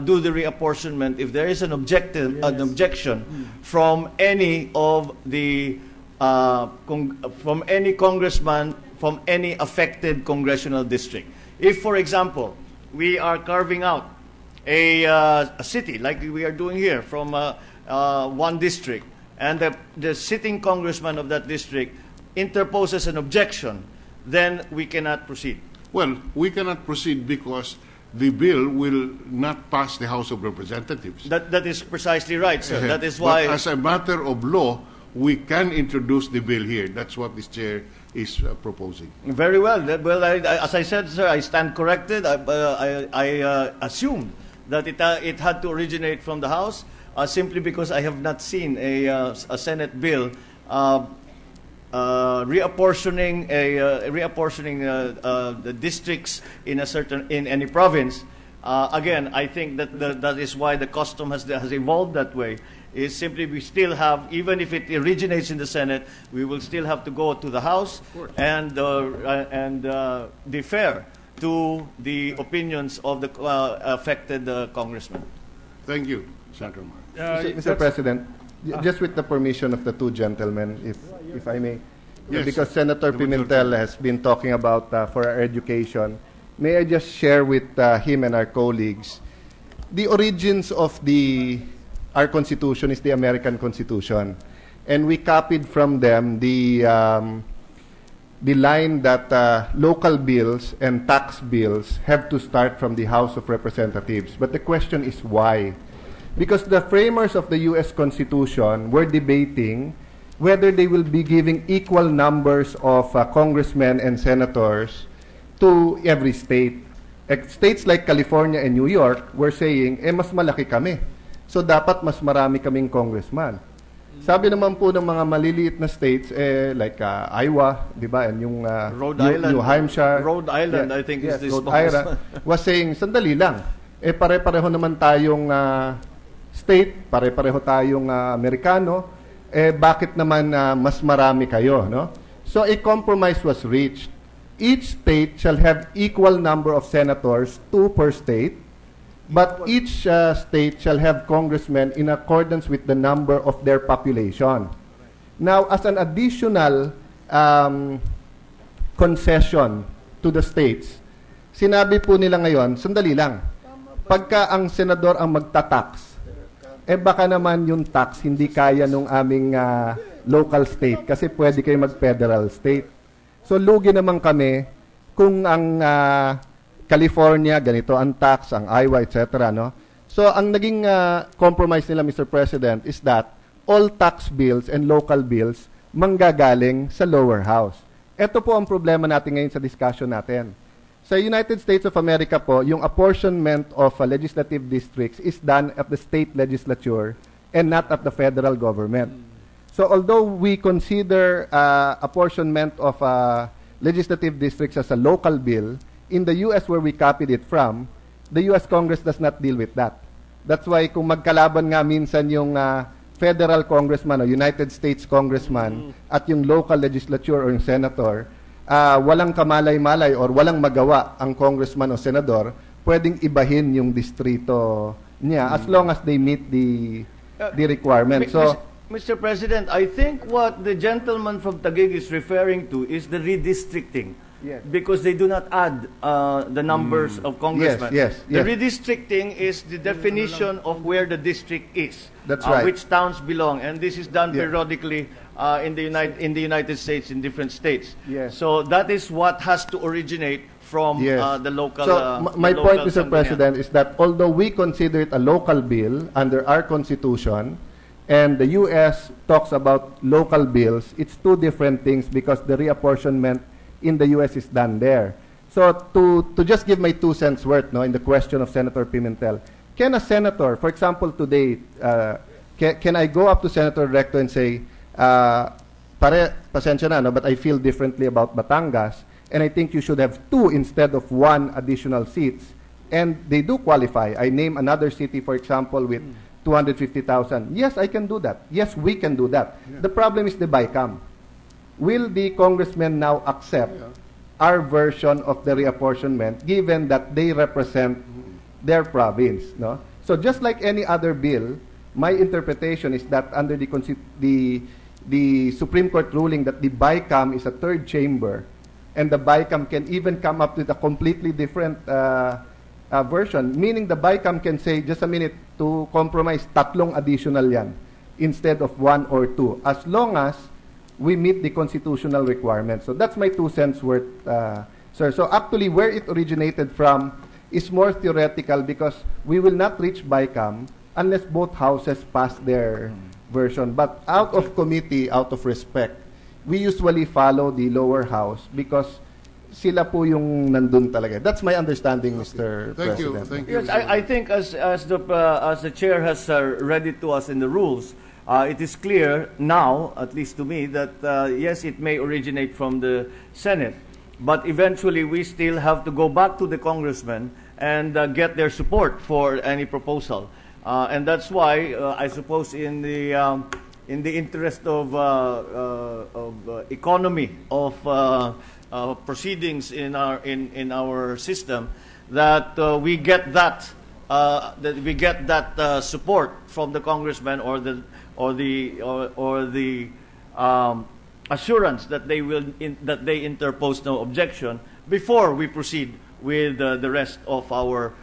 do the reapportionment if there is an objection from any of the from any congressman from any affected congressional district. If, for example, we are carving out a city like we are doing here from one district, and the sitting congressman of that district interposes an objection, then we cannot proceed. Well, we cannot proceed because the bill will not pass the House of Representatives. That is precisely right, sir. That is why. But as a matter of law, we can introduce the bill here. That's what this chair is proposing. Very well. Well, as I said, sir, I stand corrected. I assumed that it had to originate from the House, simply because I have not seen a Senate bill reapportioning the districts in any province. Again, I think that is why the custom has evolved that way. Is simply we still have, even if it originates in the Senate, we will still have to go to the House and defer to the opinions of the affected congressmen. Thank you, Senator Mar. Mr. President, just with the permission of the two gentlemen, if I may, Yes. because Senator Pimentel has been talking about for our education, may I just share with him and our colleagues the origins of the our Constitution is the American Constitution. And we copied from them the line that local bills and tax bills have to start from the House of Representatives. But the question is why? Because the framers of the U.S. Constitution were debating whether they will be giving equal numbers of congressmen and senators to every state. States like California and New York were saying, mas malaki kami. So dapat mas marami kaming congressman. Sabi naman po ng mga maliliit na states, like Iowa, di ba, and yung New Hampshire. Rhode Island, I think, is the Rhode smallest. Island, was saying, sandali lang, pare-pareho naman tayong state, pare-pareho tayong Amerikano, bakit naman mas marami kayo, no? So a compromise was reached. Each state shall have equal number of senators, 2 per state, but each state shall have congressmen in accordance with the number of their population. Now, as an additional concession to the states, sinabi po nila ngayon, sandali lang, pagka ang senador ang magtatax, baka naman yung tax hindi kaya nung aming local state kasi pwede kayo mag-federal state. So lugi naman kami kung ang California, ganito ang tax, ang Iowa, etc. No? So ang naging compromise nila, Mr. President, is that all tax bills and local bills manggagaling sa lower house. Ito po ang problema natin ngayon sa discussion natin. Sa United States of America po, yung apportionment of legislative districts is done at the state legislature and not at the federal government. So although we consider apportionment of legislative districts as a local bill, in the U.S. where we copied it from, the U.S. Congress does not deal with that. That's why kung magkalaban nga minsan yung federal congressman o United States congressman at yung local legislature or yung senator, walang kamalay-malay or walang magawa ang congressman o senador, pwedeng ibahin yung distrito niya as long as they meet the requirement. So, Mr. President, I think what the gentleman from Taguig is referring to is the redistricting. Yes. Because they do not add the numbers of congressmen. Yes. The redistricting is the definition of where the district is. That's right. Which towns belong, and this is done Yeah. periodically in the United States in different states. Yes. So that is what has to originate from Yes. the local. So my the point, local Mr. Sangguniang. President, is that although we consider it a local bill under our Constitution, and the U.S. talks about local bills, it's two different things because the reapportionment in the U.S. is done there. So to just give my 2 cents worth, no, in the question of Senator Pimentel, can a senator, for example, today, can I go up to Senator Recto and say, pasensya na, no, but I feel differently about Batangas, and I think you should have 2 instead of 1 additional seats, and they do qualify. I name another city, for example, with 250,000. Yes, I can do that. Yes, we can do that. Yeah. The problem is the BICAM. Will the congressmen now accept our version of the reapportionment given that they represent their province? No? So just like any other bill, my interpretation is that under the Supreme Court ruling that the BICAM is a third chamber and the BICAM can even come up with a completely different version, meaning the BICAM can say, just a minute, to compromise, 3 additional yan instead of 1 or 2, as long as we meet the constitutional requirements. So that's my 2 cents worth, sir. So actually, where it originated from is more theoretical because we will not reach BICAM unless both houses pass their version. But out of committee, out of respect, we usually follow the lower house because sila po yung nandun talaga. That's my understanding, Mr. President. Thank you. Yes, I think as the chair has read it to us in the rules, it is clear now, at least to me, that yes, it may originate from the Senate, but eventually we still have to go back to the congressmen and get their support for any proposal, and that's why I suppose in the interest of economy of proceedings in our system, that we get that support from the congressman or the assurance that they interpose no objection before we proceed with the rest of our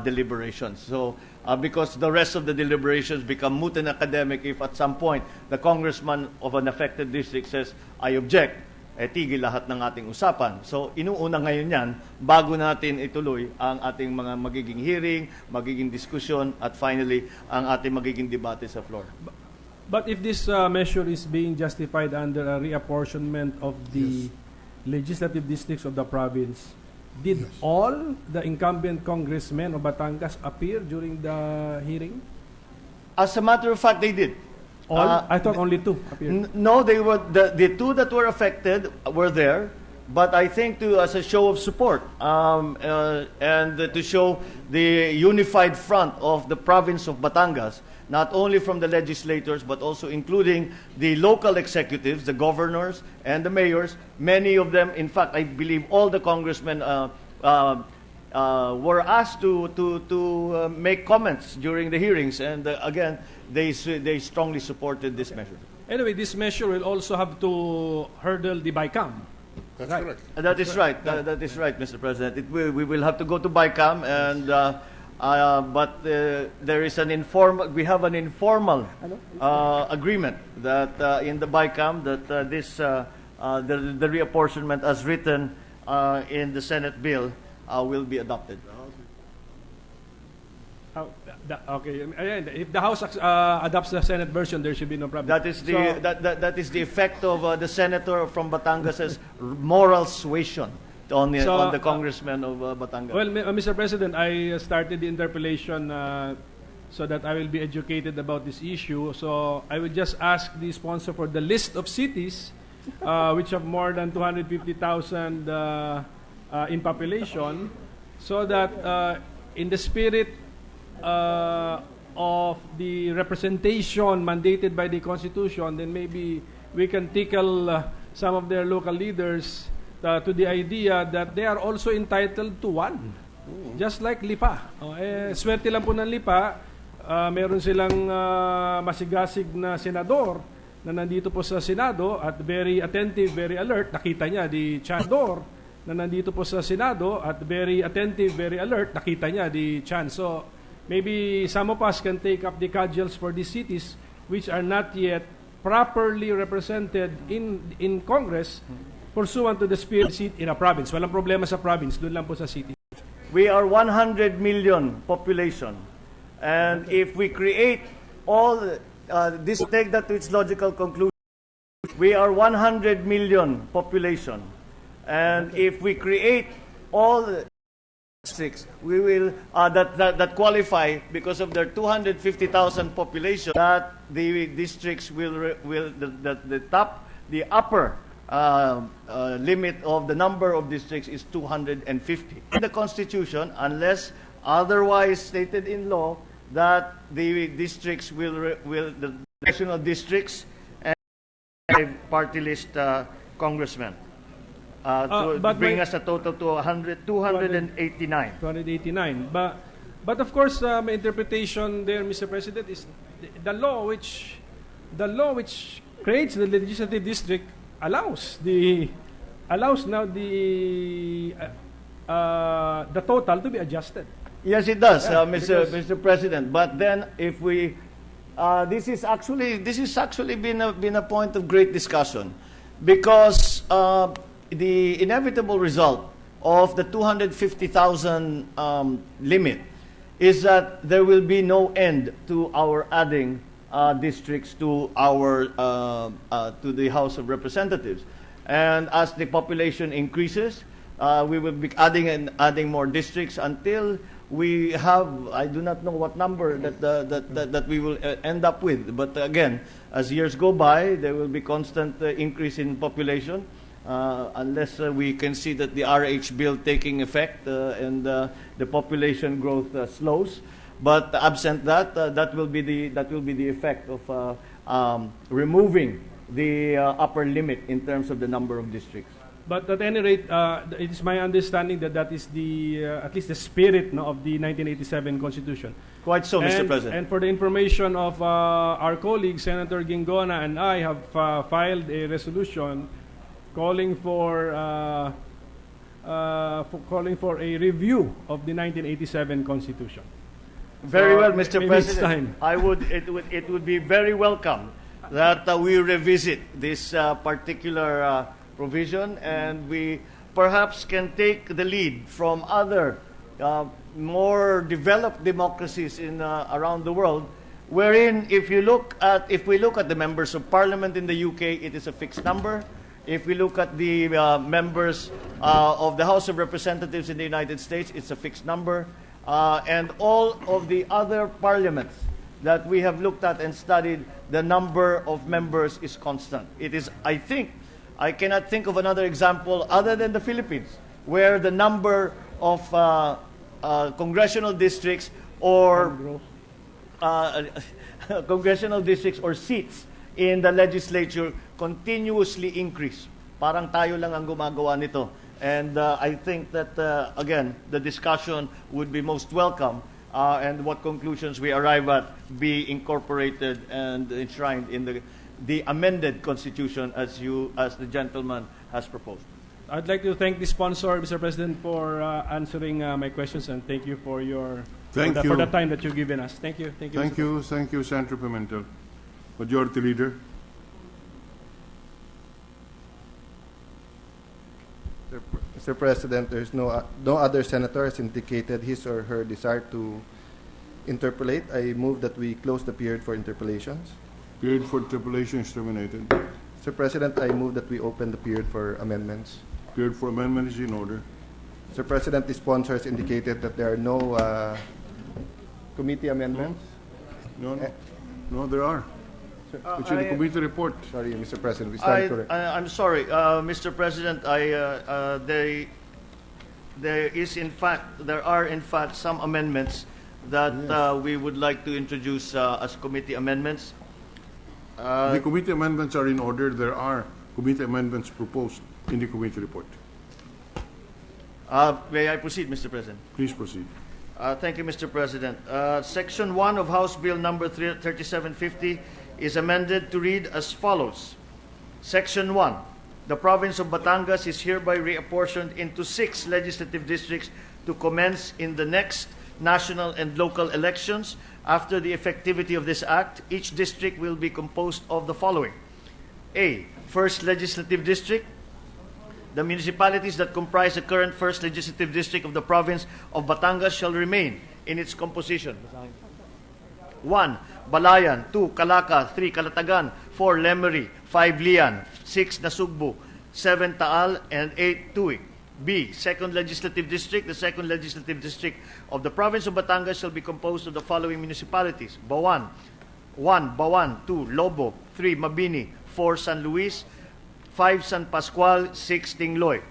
deliberations. So because the rest of the deliberations become moot and academic if at some point the congressman of an affected district says, I object, tigil lahat ng ating usapan. So, inuuna ngayon yan bago natin ituloy ang ating mga magiging hearing, magiging diskusyon, at finally, ang ating magiging debate sa floor. But if this measure is being justified under a reapportionment of the legislative districts of the province, did all the incumbent congressmen of Batangas appear during the hearing? As a matter of fact, they did. All? I thought only two appeared. No, they were the two that were affected were there, but I think as a show of support and to show the unified front of the province of Batangas, not only from the legislators but also including the local executives, the governors and the mayors. Many of them, in fact, I believe all the congressmen were asked to make comments during the hearings, and again, they strongly supported this measure. Anyway, this measure will also have to hurdle the BICAM. That's Right. correct. That is right. That is right, Mr. President. We will have to go to BICAM, and but there is an informal. We have an informal agreement that in the BICAM that the reapportionment as written in the Senate bill will be adopted. Okay. If the House adopts the Senate version, there should be no problem. That is that is the effect of the senator from Batangas's moral suasion on the congressman of Batangas. Well, Mr. President, I started the interpellation so that I will be educated about this issue. So I will just ask the sponsor for the list of cities which have more than 250,000 in population, so that in the spirit of the representation mandated by the Constitution, then maybe we can tickle some of their local leaders to the idea that they are also entitled to one. Just like Lipa. Swerte lang po ng Lipa, meron silang masigasig na senador na nandito po sa Senado at very attentive, very alert. Nakita niya di Chandor na nandito po sa Senado at very attentive, very alert. Nakita niya di Chan. So, maybe some of us can take up the cudgels for these cities which are not yet properly represented in Congress pursuant to the spirit seat in a province. Walang problema sa province, doon lang po sa city. We are 100 million population, and if we create all this, take that to its logical conclusion. We are 100 million population, and if we create all districts, we will that qualify because of their 250,000 population. That the districts will the upper limit of the number of districts is 250. In the Constitution, unless otherwise stated in law, that the districts will the national districts and party list congressmen. To bring us a total to 289. 289. But of course, my interpretation there, Mr. President, is the law which creates the legislative district allows now the total to be adjusted. Yes, it does, Mr. President. But then, if we this is actually been a point of great discussion, because the inevitable result of the 250,000 limit is that there will be no end to our adding districts to our to the House of Representatives, and as the population increases, we will be adding more districts until we have, I do not know what number that we will end up with. But again, as years go by, there will be constant increase in population unless we can see that the RH bill taking effect and the population growth slows. But absent that, that will be the effect of removing the upper limit in terms of the number of districts. But at any rate, it is my understanding that is the at least the spirit of the 1987 Constitution. Quite so, Mr. President. And for the information of our colleague, Senator Gingona and I have filed a resolution calling for a review of the 1987 Constitution. Very well, maybe Mr. it's President. time. It would be very welcome that we revisit this particular provision, and we perhaps can take the lead from other more developed democracies in around the world, wherein if we look at the members of parliament in the UK, it is a fixed number. If we look at the members of the House of Representatives in the United States, it's a fixed number. And all of the other parliaments that we have looked at and studied, the number of members is constant. It is, I cannot think of another example other than the Philippines, where the number of congressional districts or congressional districts or seats in the legislature continuously increase. Parang tayo lang ang gumagawa nito. And I think that, again, the discussion would be most welcome, and what conclusions we arrive at be incorporated and enshrined in the amended Constitution as the gentleman has proposed. I'd like to thank the sponsor, Mr. President, for answering my questions, and thank you for for the time that you've given us. Thank you. Thank you. Thank you. Thank you, Senator Pimentel. Majority Leader. Mr. President, there's no other senator has indicated his or her desire to interpolate. I move that we close the period for interpolations. Period for interpolation is terminated. Mr. President, I move that we open the period for amendments. Period for amendment is in order. Mr. President, the sponsors indicated that there are no committee amendments. No, there are. It's in the committee report. Sorry, Mr. President, we stand correct. I'm sorry, Mr. President. There are in fact some amendments that we would like to introduce as committee amendments. The committee amendments are in order. There are committee amendments proposed in the committee report. May I proceed, Mr. President? Please proceed. Thank you, Mr. President. Section 1 of House Bill number 3750 is amended to read as follows. Section 1. The province of Batangas is hereby reapportioned into 6 legislative districts to commence in the next national and local elections. After the effectivity of this act, each district will be composed of the following. A. First Legislative District. The municipalities that comprise the current First Legislative District of the province of Batangas shall remain in its composition. 1. Balayan. 2. Calaca. 3. Calatagan. 4. Lemery. 5. Lian. 6. Nasugbu. 7. Taal. And 8. Tuig. B. Second Legislative District. The Second Legislative District of the province of Batangas shall be composed of the following municipalities. Bawan. 1. Bawan. 2. Lobo. 3. Mabini. 4. San Luis. 5. San Pascual. 6. Tingloy.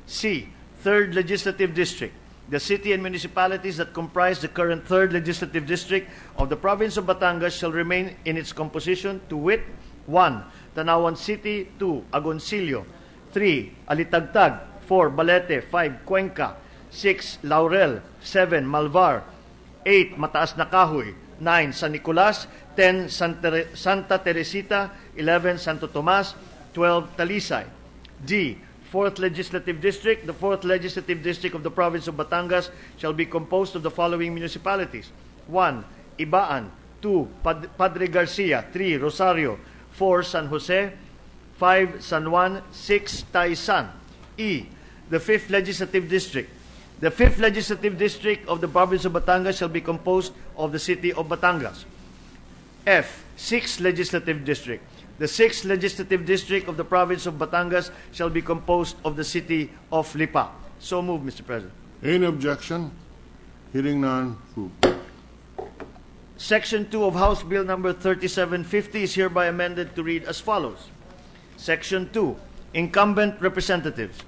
C. Third Legislative District. The city and municipalities that comprise the current Third Legislative District of the province of Batangas shall remain in its composition, to wit: 1. Tanawan City. 2. Agoncillo. 3. Alitagtag. 4. Balete. 5. Cuenca. 6. Laurel. 7. Malvar. 8. Mataas na Kahoy. 9. San Nicolas. 10. Santa Teresita. 11. Santo Tomas. 12. Talisay. D. Fourth Legislative District. The Fourth Legislative District of the province of Batangas shall be composed of the following municipalities. 1. Ibaan. 2. Padre Garcia. 3. Rosario. 4. San Jose. 5. San Juan. 6. Taisan. E. The Fifth Legislative District. The Fifth Legislative District of the province of Batangas shall be composed of the city of Batangas. F. Sixth Legislative District. The Sixth Legislative District of the province of Batangas shall be composed of the city of Lipa. So moved, Mr. President. Any objection? Hearing none, approved. Section 2 of House Bill number 3750 is hereby amended to read as follows. Section 2. Incumbent Representatives.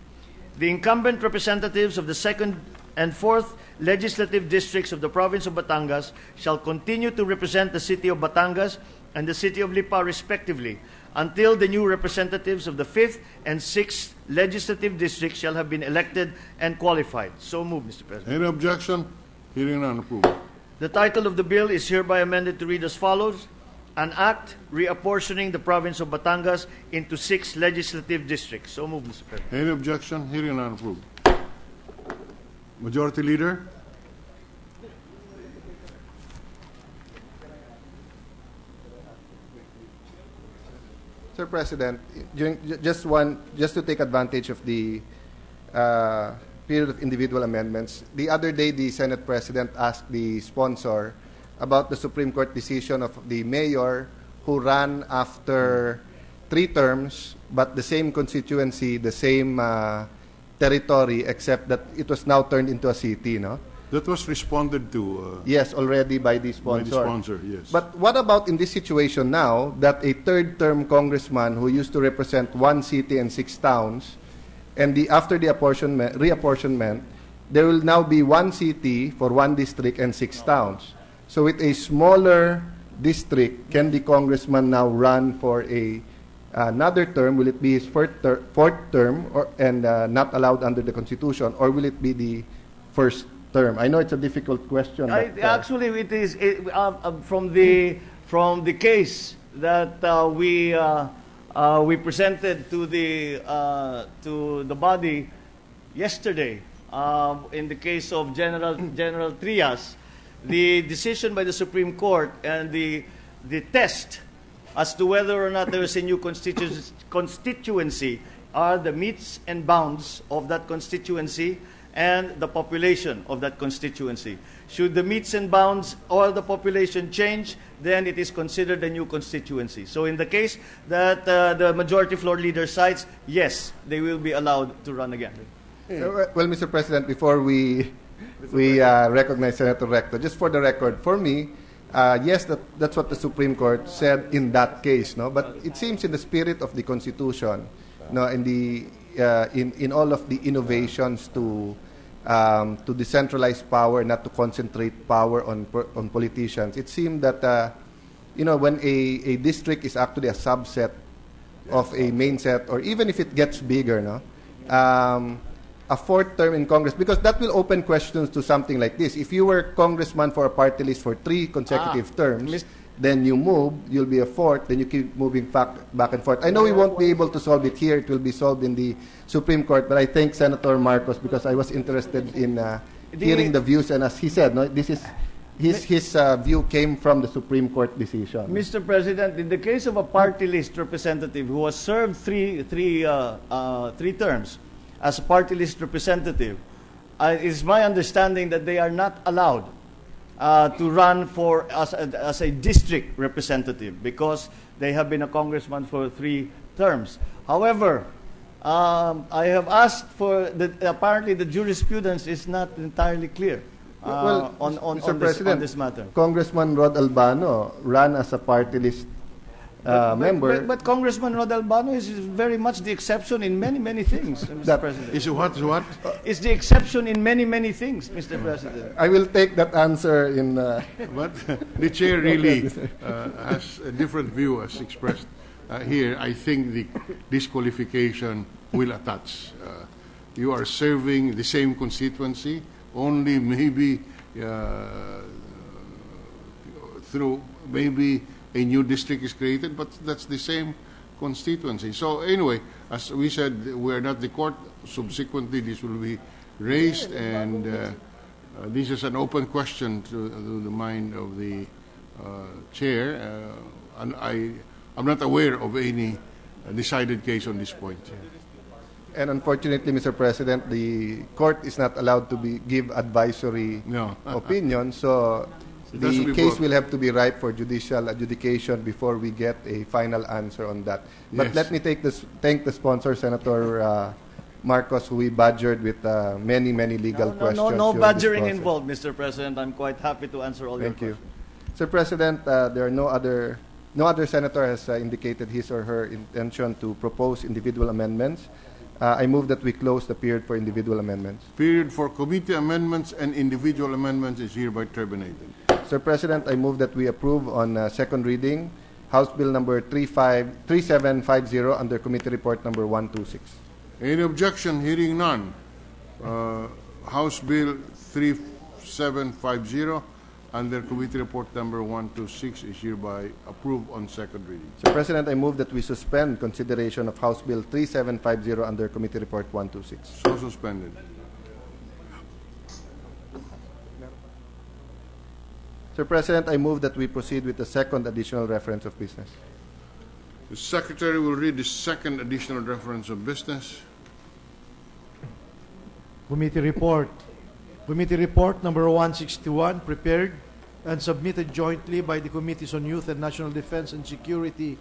The incumbent representatives of the 2nd and 4th legislative districts of the province of Batangas shall continue to represent the city of Batangas and the city of Lipa respectively until the new representatives of the 5th and 6th legislative districts shall have been elected and qualified. So moved, Mr. President. Any objection? Hearing none, approved. The title of the bill is hereby amended to read as follows. An act reapportioning the province of Batangas into 6 legislative districts. So moved, Mr. President. Any objection? Hearing none, approved. Majority Leader. Mr. President, just to take advantage of the period of individual amendments, the other day the Senate President asked the sponsor about the Supreme Court decision of the mayor who ran after 3 terms, but the same constituency, the same territory, except that it was now turned into a city, no? That was responded to. Yes, already by the sponsor. By the sponsor, yes. But what about in this situation now that a third-term congressman who used to represent 1 city and 6 towns, and after the reapportionment, there will now be 1 city for 1 district and 6 towns. So with a smaller district, can the congressman now run for another term? Will it be his fourth term, and not allowed under the Constitution, or will it be the first term? I know it's a difficult question. Actually, it is from the case that we presented to the body yesterday. In the case of General Trias, the decision by the Supreme Court and the test as to whether or not there is a new constituency are the metes and bounds of that constituency and the population of that constituency. Should the metes and bounds or the population change, then it is considered a new constituency. So in the case that the majority floor leader cites, yes, they will be allowed to run again. Well, Mr. President, before we recognize Senator Recto, just for the record, for me, yes, that's what the Supreme Court said in that case, no? But it seems in the spirit of the Constitution, no, in all of the innovations to decentralize power, not to concentrate power on politicians, it seemed that when a district is actually a subset of a main set, or even if it gets bigger, no, a 4th term in Congress, because that will open questions to something like this. If you were congressman for a party list for 3 consecutive terms, then you move, you'll be a 4th, then you keep moving back and forth. I know we won't be able to solve it here. It will be solved in the Supreme Court, but I thank Senator Marcos because I was interested in hearing the views, and as he said, no, this is his view came from the Supreme Court decision. Mr. President, in the case of a party list representative who has served three terms as a party list representative, it is my understanding that they are not allowed to run as a district representative because they have been a congressman for 3 terms. However, I have asked for apparently the jurisprudence is not entirely clear on this matter. Congressman Rod Albano ran as a party list member. But Congressman Rod Albano is very much the exception in many things, Mr. President. Is what? It's the exception in many things, Mr. President. I will take that answer in... But the chair really has a different view as expressed here. I think the disqualification will attach. You are serving the same constituency, only maybe through maybe a new district is created, but that's the same constituency. So anyway, as we said, we are not the court. Subsequently, this will be raised, and this is an open question to the mind of the chair, and I'm not aware of any decided case on this point. And unfortunately, Mr. President, the court is not allowed to give advisory opinion, so the case will have to be ripe for judicial adjudication before we get a final answer on that. But let me thank the sponsor, Senator Marcos, who we badgered with many legal questions. No badgering involved, Mr. President. I'm quite happy to answer all your questions. Thank you. Mr. President, there are no other senator has indicated his or her intention to propose individual amendments. I move that we close the period for individual amendments. Period for committee amendments and individual amendments is hereby terminated. Sir President, I move that we approve on second reading House Bill number 3750 under Committee Report number 126. Any objection? Hearing none. House Bill 3750 under Committee Report number 126 is hereby approved on second reading. Sir President, I move that we suspend consideration of House Bill 3750 under Committee Report 126. So suspended. Sir President, I move that we proceed with the second additional reference of business. The Secretary will read the second additional reference of business. Committee report. Committee report number 161, prepared and submitted jointly by the Committees on Youth and National Defense and Security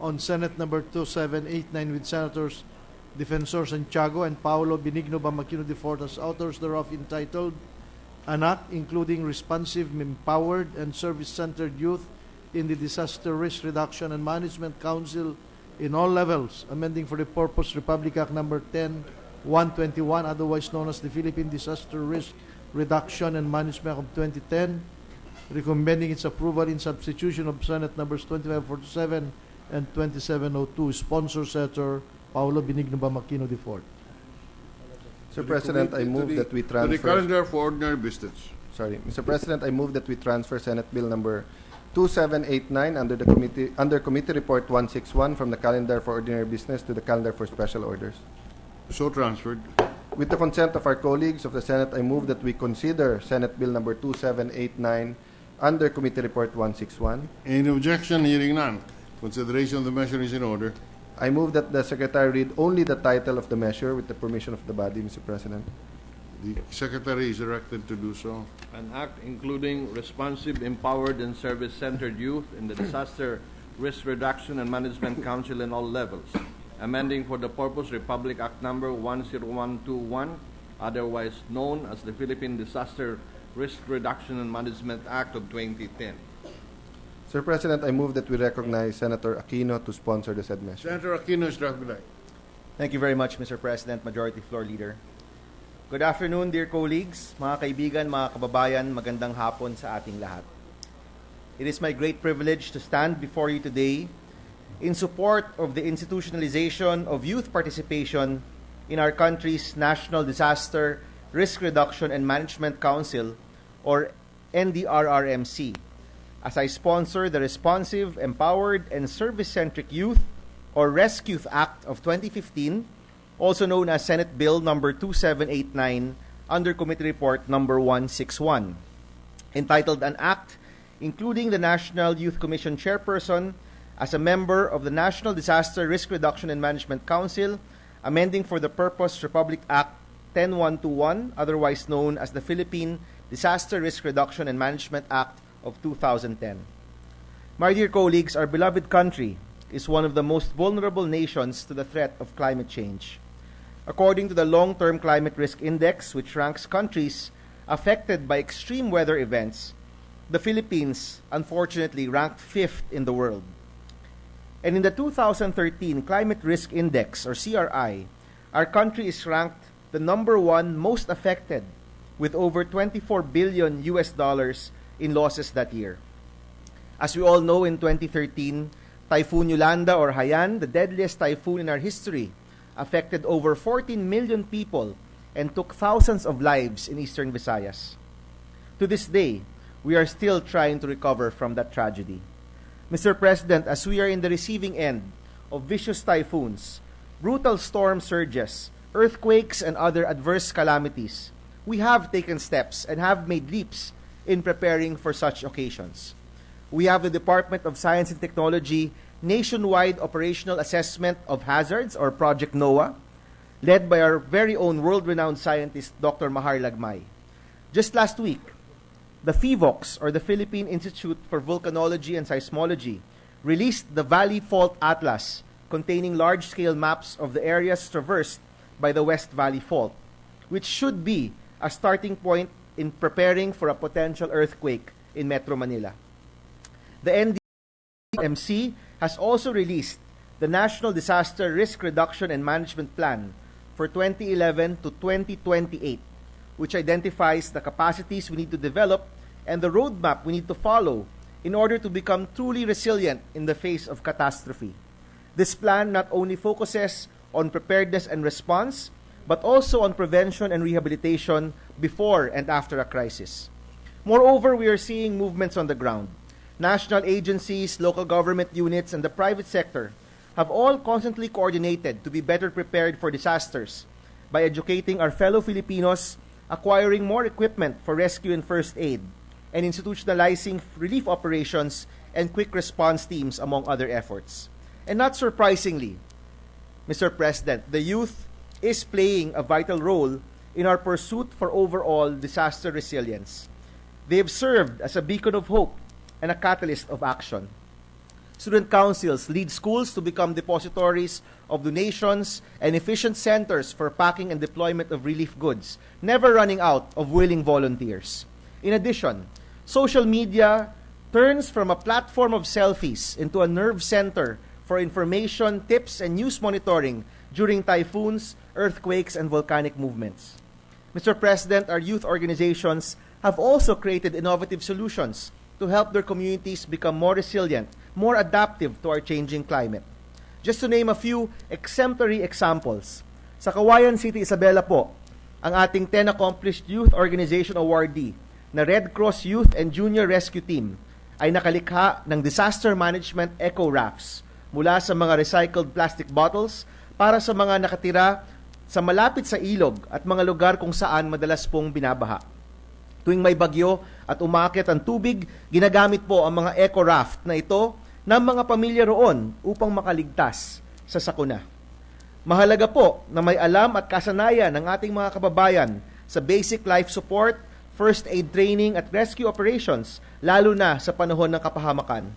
on Senate number 2789 with Senators Defensor Santiago and Paolo Benigno Bamaquino de Fort as authors thereof, entitled An Act Including Responsive, Empowered, and Service-Centered Youth in the Disaster Risk Reduction and Management Council in all levels, amending for the purpose Republic Act number 10-121, otherwise known as the Philippine Disaster Risk Reduction and Management of 2010, recommending its approval in substitution of Senate numbers 2547 and 2702. Sponsor Senator Paolo Benigno Bamaquino de Fort. Mr. President, I move that we To the transfer. calendar for ordinary business. Sorry, Mr. President, I move that we transfer Senate Bill number 2789 under Committee Report 161 from the calendar for ordinary business to the calendar for special orders. So transferred. With the consent of our colleagues of the Senate, I move that we consider Senate Bill number 2789 under Committee Report 161. Any objection? Hearing none. Consideration of the measure is in order. I move that the Secretary read only the title of the measure with the permission of the body, Mr. President. The Secretary is directed to do so. An act including responsive, empowered, and service-centered youth in the Disaster Risk Reduction and Management Council in all levels, amending for the purpose Republic Act number 10121, otherwise known as the Philippine Disaster Risk Reduction and Management Act of 2010. Sir President, I move that we recognize Senator Aquino to sponsor the said measure. Senator Aquino is recognized. Thank you very much, Mr. President, Majority Floor Leader. Good afternoon, dear colleagues, mga kaibigan, mga kababayan, magandang hapon sa ating lahat. It is my great privilege to stand before you today in support of the institutionalization of youth participation in our country's National Disaster Risk Reduction and Management Council, or NDRRMC, as I sponsor the Responsive, Empowered, and Service-Centric Youth, or ResCUth Act of 2015, also known as Senate Bill number 2789, under Committee Report number 161, entitled An Act Including the National Youth Commission Chairperson as a member of the National Disaster Risk Reduction and Management Council, amending for the purpose Republic Act 10121, otherwise known as the Philippine Disaster Risk Reduction and Management Act of 2010. My dear colleagues, our beloved country is one of the most vulnerable nations to the threat of climate change. According to the Long-Term Climate Risk Index, which ranks countries affected by extreme weather events, the Philippines, unfortunately, ranked 5th in the world. And in the 2013 Climate Risk Index, or CRI, our country is ranked the number 1 most affected, with over $24 billion in losses that year. As we all know, in 2013, Typhoon Yolanda, or Haiyan, the deadliest typhoon in our history, affected over 14 million people and took thousands of lives in eastern Visayas. To this day, we are still trying to recover from that tragedy. Mr. President, as we are in the receiving end of vicious typhoons, brutal storm surges, earthquakes, and other adverse calamities, we have taken steps and have made leaps in preparing for such occasions. We have the Department of Science and Technology Nationwide Operational Assessment of Hazards, or Project NOAA, led by our very own world-renowned scientist, Dr. Mahar Lagmay. Just last week, the PHIVOX, or the Philippine Institute for Volcanology and Seismology, released the Valley Fault Atlas, containing large-scale maps of the areas traversed by the West Valley Fault, which should be a starting point in preparing for a potential earthquake in Metro Manila. The NDRRMC has also released the National Disaster Risk Reduction and Management Plan for 2011 to 2028, which identifies the capacities we need to develop and the roadmap we need to follow in order to become truly resilient in the face of catastrophe. This plan not only focuses on preparedness and response, but also on prevention and rehabilitation before and after a crisis. Moreover, we are seeing movements on the ground. National agencies, local government units, and the private sector have all constantly coordinated to be better prepared for disasters by educating our fellow Filipinos, acquiring more equipment for rescue and first aid, and institutionalizing relief operations and quick response teams, among other efforts. And not surprisingly, Mr. President, the youth is playing a vital role in our pursuit for overall disaster resilience. They have served as a beacon of hope and a catalyst of action. Student councils lead schools to become depositories of donations and efficient centers for packing and deployment of relief goods, never running out of willing volunteers. In addition, social media turns from a platform of selfies into a nerve center for information, tips, and news monitoring during typhoons, earthquakes, and volcanic movements. Mr. President, our youth organizations have also created innovative solutions to help their communities become more resilient, more adaptive to our changing climate. Just to name a few exemplary examples, sa Kawayan City, Isabela po, ang ating 10 Accomplished Youth Organization Awardee na Red Cross Youth and Junior Rescue Team ay nakalikha ng disaster management eco rafts mula sa mga recycled plastic bottles para sa mga nakatira sa malapit sa ilog at mga lugar kung saan madalas pong binabaha. Tuwing may bagyo at umakyat ang tubig, ginagamit po ang mga eco raft na ito ng mga pamilya roon upang makaligtas sa sakuna. Mahalaga po na may alam at kasanayan ng ating mga kababayan sa basic life support, first aid training at rescue operations, lalo na sa panahon ng kapahamakan.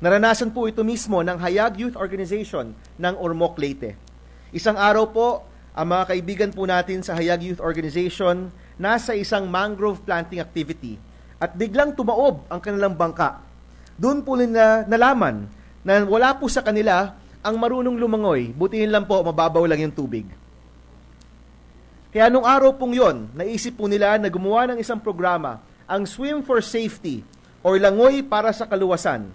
Naranasan po ito mismo ng Hayag Youth Organization ng Ormoc, Leyte. Isang araw po, ang mga kaibigan po natin sa Hayag Youth Organization nasa isang mangrove planting activity at biglang tumaob ang kanilang bangka. Doon po nila nalaman na wala po sa kanila ang marunong lumangoy, butihin lang po mababaw lang yung tubig. Kaya nung araw pong yon, naisip po nila na gumawa ng isang programa, ang Swim for Safety or Langoy para sa Kaluwasan.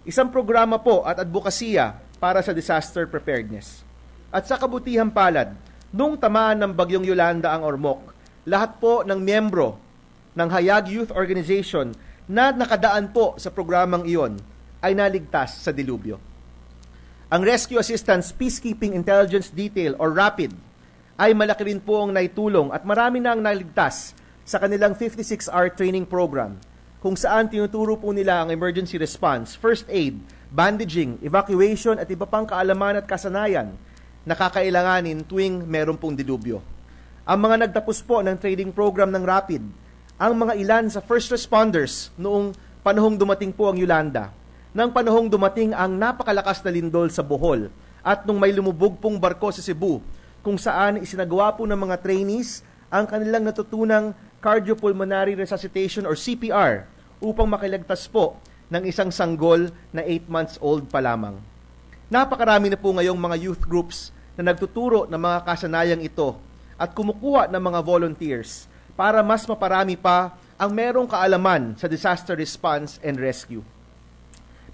Isang programa po at advokasya para sa disaster preparedness. At sa kabutihan palad, nung tamaan ng bagyong Yolanda ang Ormoc, lahat po ng miyembro ng Hayag Youth Organization na nakadaan po sa programang iyon ay naligtas sa dilubyo. Ang Rescue Assistance Peacekeeping Intelligence Detail or RAPID ay malaki rin po ang naitulong at marami na ang naligtas sa kanilang 56-hour training program kung saan tinuturo po nila ang emergency response, first aid, bandaging, evacuation at iba pang kaalaman at kasanayan na kakailanganin tuwing meron pong dilubyo. Ang mga nagtapos po ng training program ng RAPID, ang mga ilan sa first responders noong panahong dumating po ang Yolanda, nang panahong dumating ang napakalakas na lindol sa Bohol, at nung may lumubog pong barko sa Cebu, kung saan isinagawa po ng mga trainees ang kanilang natutunang cardiopulmonary resuscitation or CPR upang makilagtas po ng isang sanggol na 8 months old pa lamang. Napakarami na po ngayong mga youth groups na nagtuturo ng mga kasanayang ito at kumukuha ng mga volunteers para mas maparami pa ang merong kaalaman sa disaster response and rescue.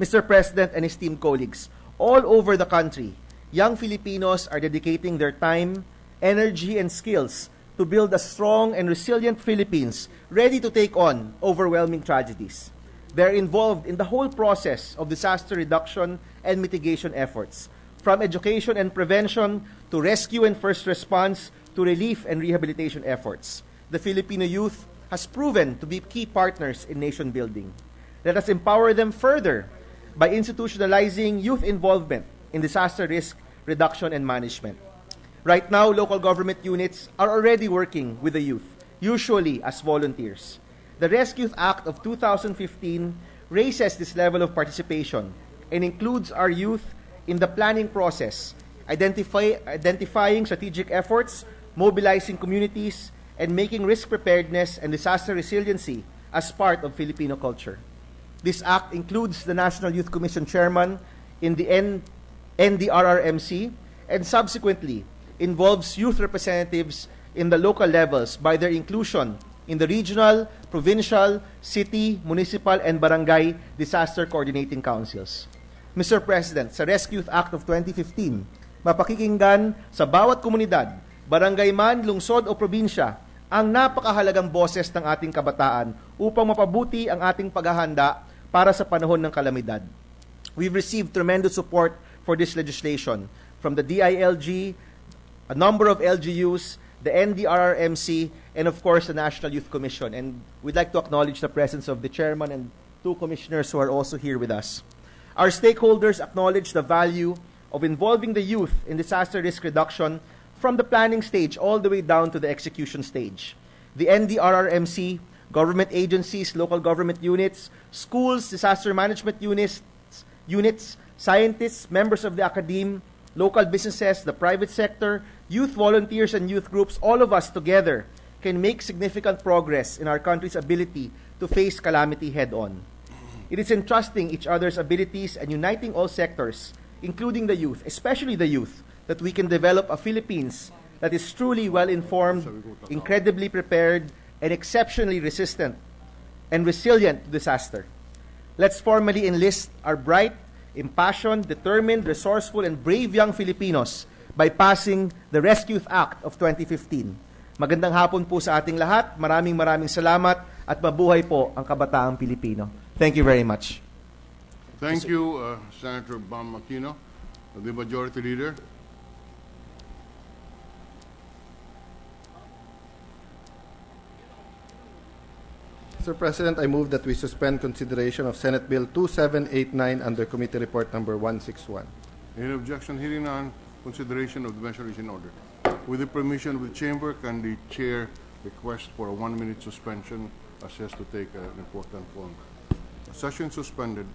Mr. President and esteemed colleagues, all over the country, young Filipinos are dedicating their time, energy, and skills to build a strong and resilient Philippines ready to take on overwhelming tragedies. They're involved in the whole process of disaster reduction and mitigation efforts, from education and prevention to rescue and first response to relief and rehabilitation efforts. The Filipino youth has proven to be key partners in nation building. Let us empower them further by institutionalizing youth involvement in disaster risk reduction and management. Right now, local government units are already working with the youth, usually as volunteers. The Rescue Act of 2015 raises this level of participation and includes our youth in the planning process, identifying strategic efforts, mobilizing communities, and making risk preparedness and disaster resiliency as part of Filipino culture. This act includes the National Youth Commission Chairman in the NDRRMC and subsequently involves youth representatives in the local levels by their inclusion in the regional, provincial, city, municipal, and barangay disaster coordinating councils. Mr. President, sa Rescue Act of 2015, mapakikinggan sa bawat komunidad, barangay man, lungsod o probinsya, ang napakahalagang boses ng ating kabataan upang mapabuti ang ating paghahanda para sa panahon ng kalamidad. We've received tremendous support for this legislation from the DILG, a number of LGUs, the NDRRMC, and of course the National Youth Commission. And we'd like to acknowledge the presence of the chairman and 2 commissioners who are also here with us. Our stakeholders acknowledge the value of involving the youth in disaster risk reduction from the planning stage all the way down to the execution stage. The NDRRMC, government agencies, local government units, schools, disaster management units, scientists, members of the academe, local businesses, the private sector, youth volunteers and youth groups, all of us together can make significant progress in our country's ability to face calamity head-on. It is entrusting each other's abilities and uniting all sectors, including the youth, especially the youth, that we can develop a Philippines that is truly well-informed, incredibly prepared, and exceptionally resistant and resilient to disaster. Let's formally enlist our bright, impassioned, determined, resourceful, and brave young Filipinos by passing the Rescue Act of 2015. Magandang hapon po sa ating lahat. Maraming salamat at mabuhay po ang kabataang Pilipino. Thank you very much. Thank you, Senator Bam Aquino, the Majority Leader. Mr. President, I move that we suspend consideration of Senate Bill 2789 under Committee Report Number 161. Any objection? Hearing none, consideration of the measure is in order. With the permission of the Chamber, can the Chair request for a 1-minute suspension as has to take an important form? Session suspended.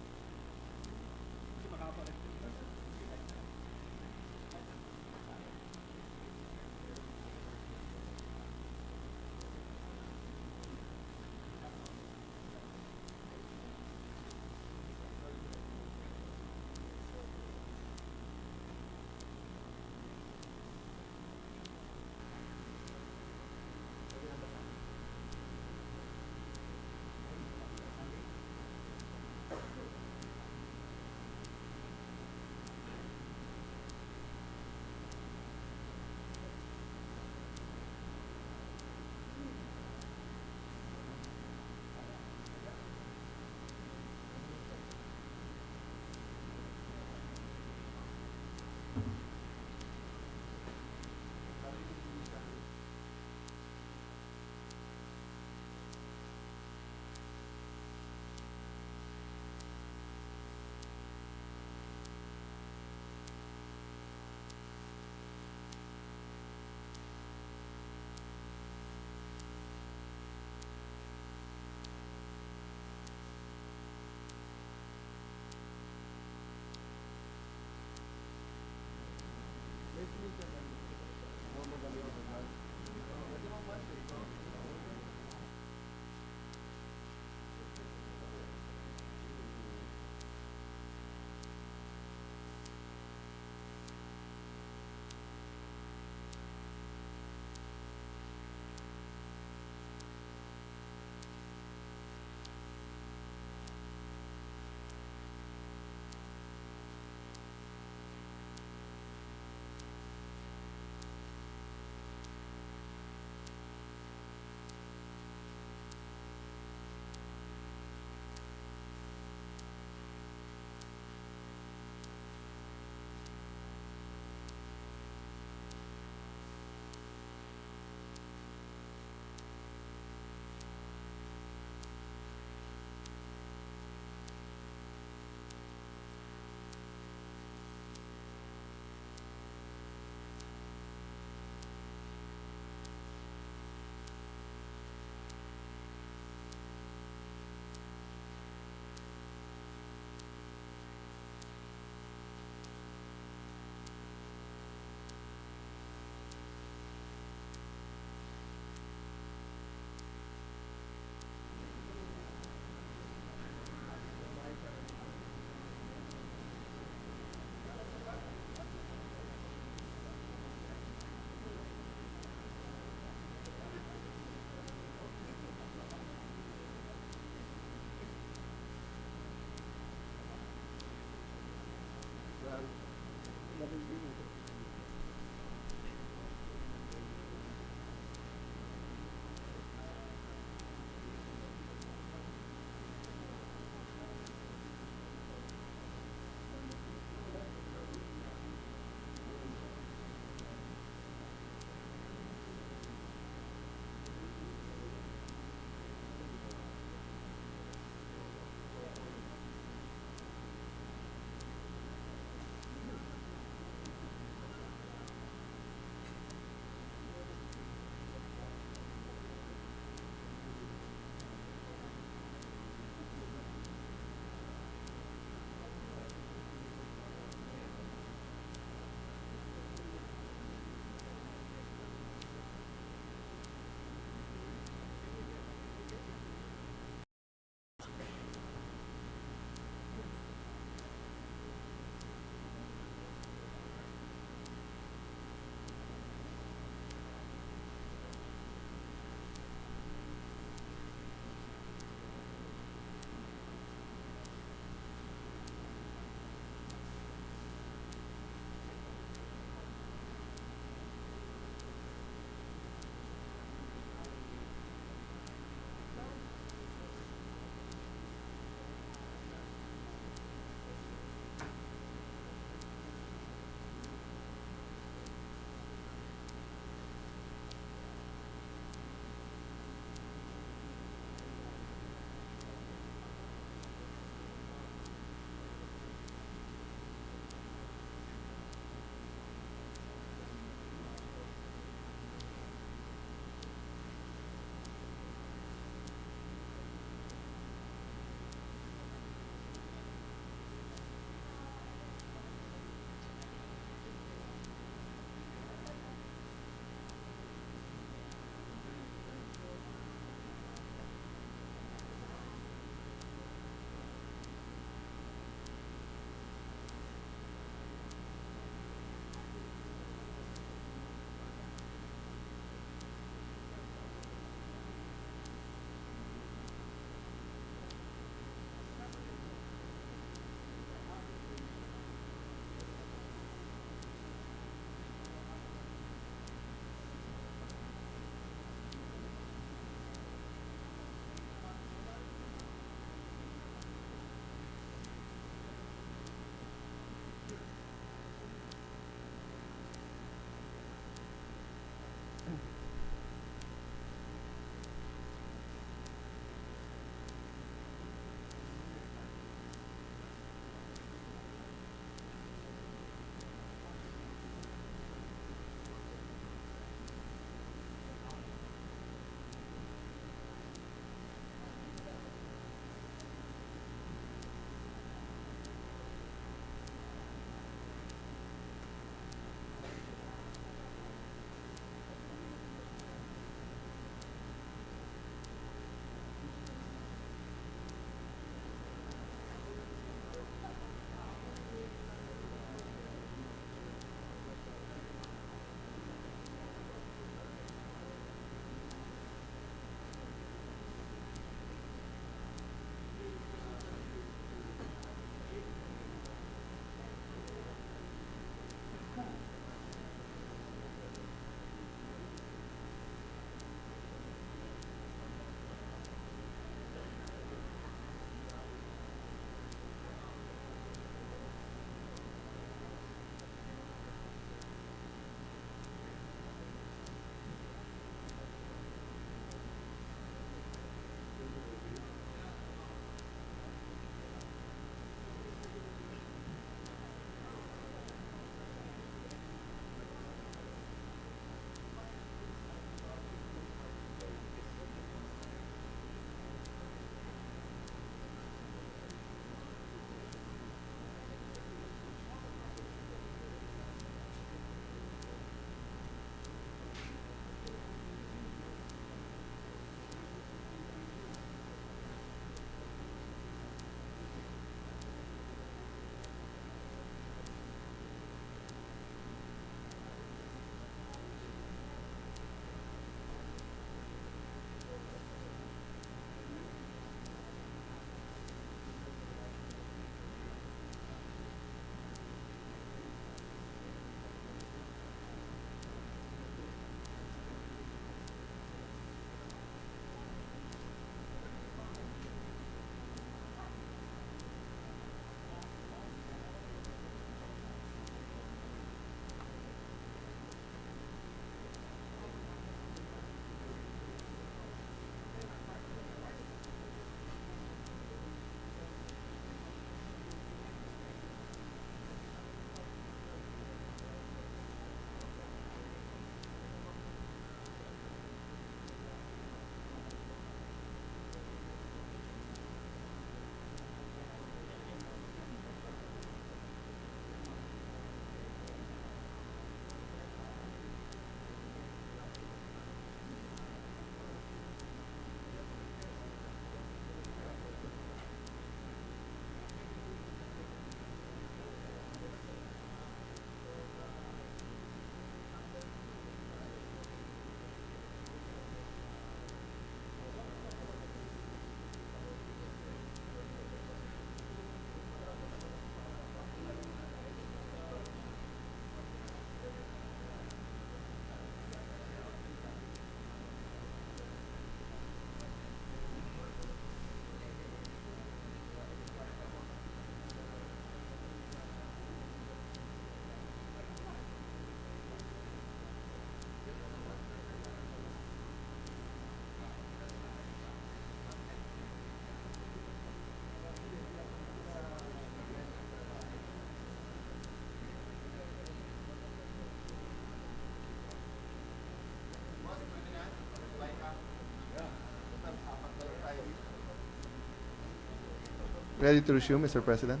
Ready to resume, Mr. President?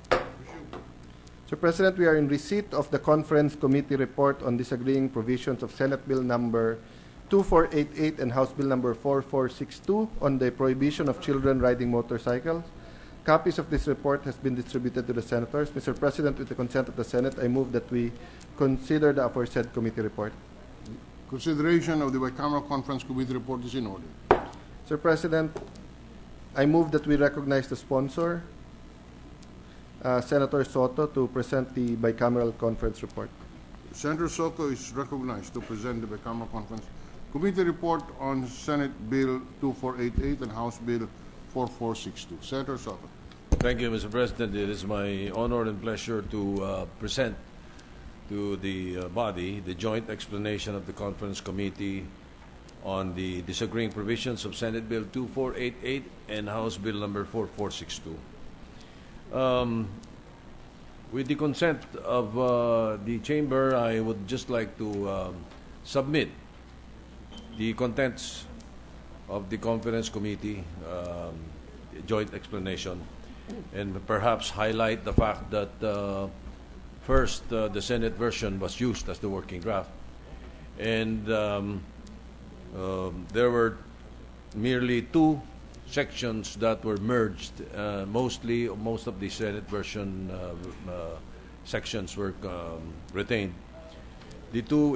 Mr. President, we are in receipt of the Conference Committee report on disagreeing provisions of Senate Bill number 2488 and House Bill number 4462 on the prohibition of children riding motorcycles. Copies of this report has been distributed to the senators. Mr. President, with the consent of the Senate, I move that we consider the aforesaid committee report. Consideration of the bicameral conference committee report is in order. Mr. President, I move that we recognize the sponsor, Senator Soto, to present the bicameral conference report. Senator Soto is recognized to present the bicameral conference committee report on Senate Bill 2488 and House Bill 4462. Senator Soto. Thank you, Mr. President. It is my honor and pleasure to present to the body the joint explanation of the Conference Committee on the disagreeing provisions of Senate Bill 2488 and House Bill number 4462. With the consent of the Chamber, I would just like to submit the contents of the Conference Committee joint explanation and perhaps highlight the fact that first, the Senate version was used as the working draft, and there were merely two sections that were merged. Most of the Senate version sections were retained. The two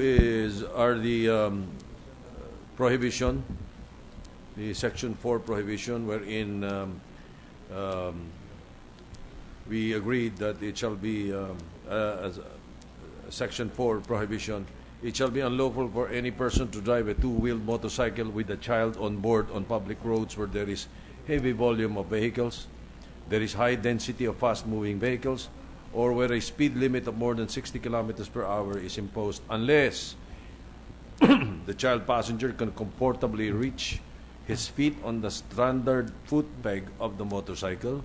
are the prohibition, the Section 4 prohibition, wherein we agreed that it shall be as Section 4 prohibition. It shall be unlawful for any person to drive a two-wheeled motorcycle with a child on board on public roads where there is heavy volume of vehicles, there is high density of fast-moving vehicles, or where a speed limit of more than 60 kilometers per hour is imposed, unless the child passenger can comfortably reach his feet on the standard foot peg of the motorcycle.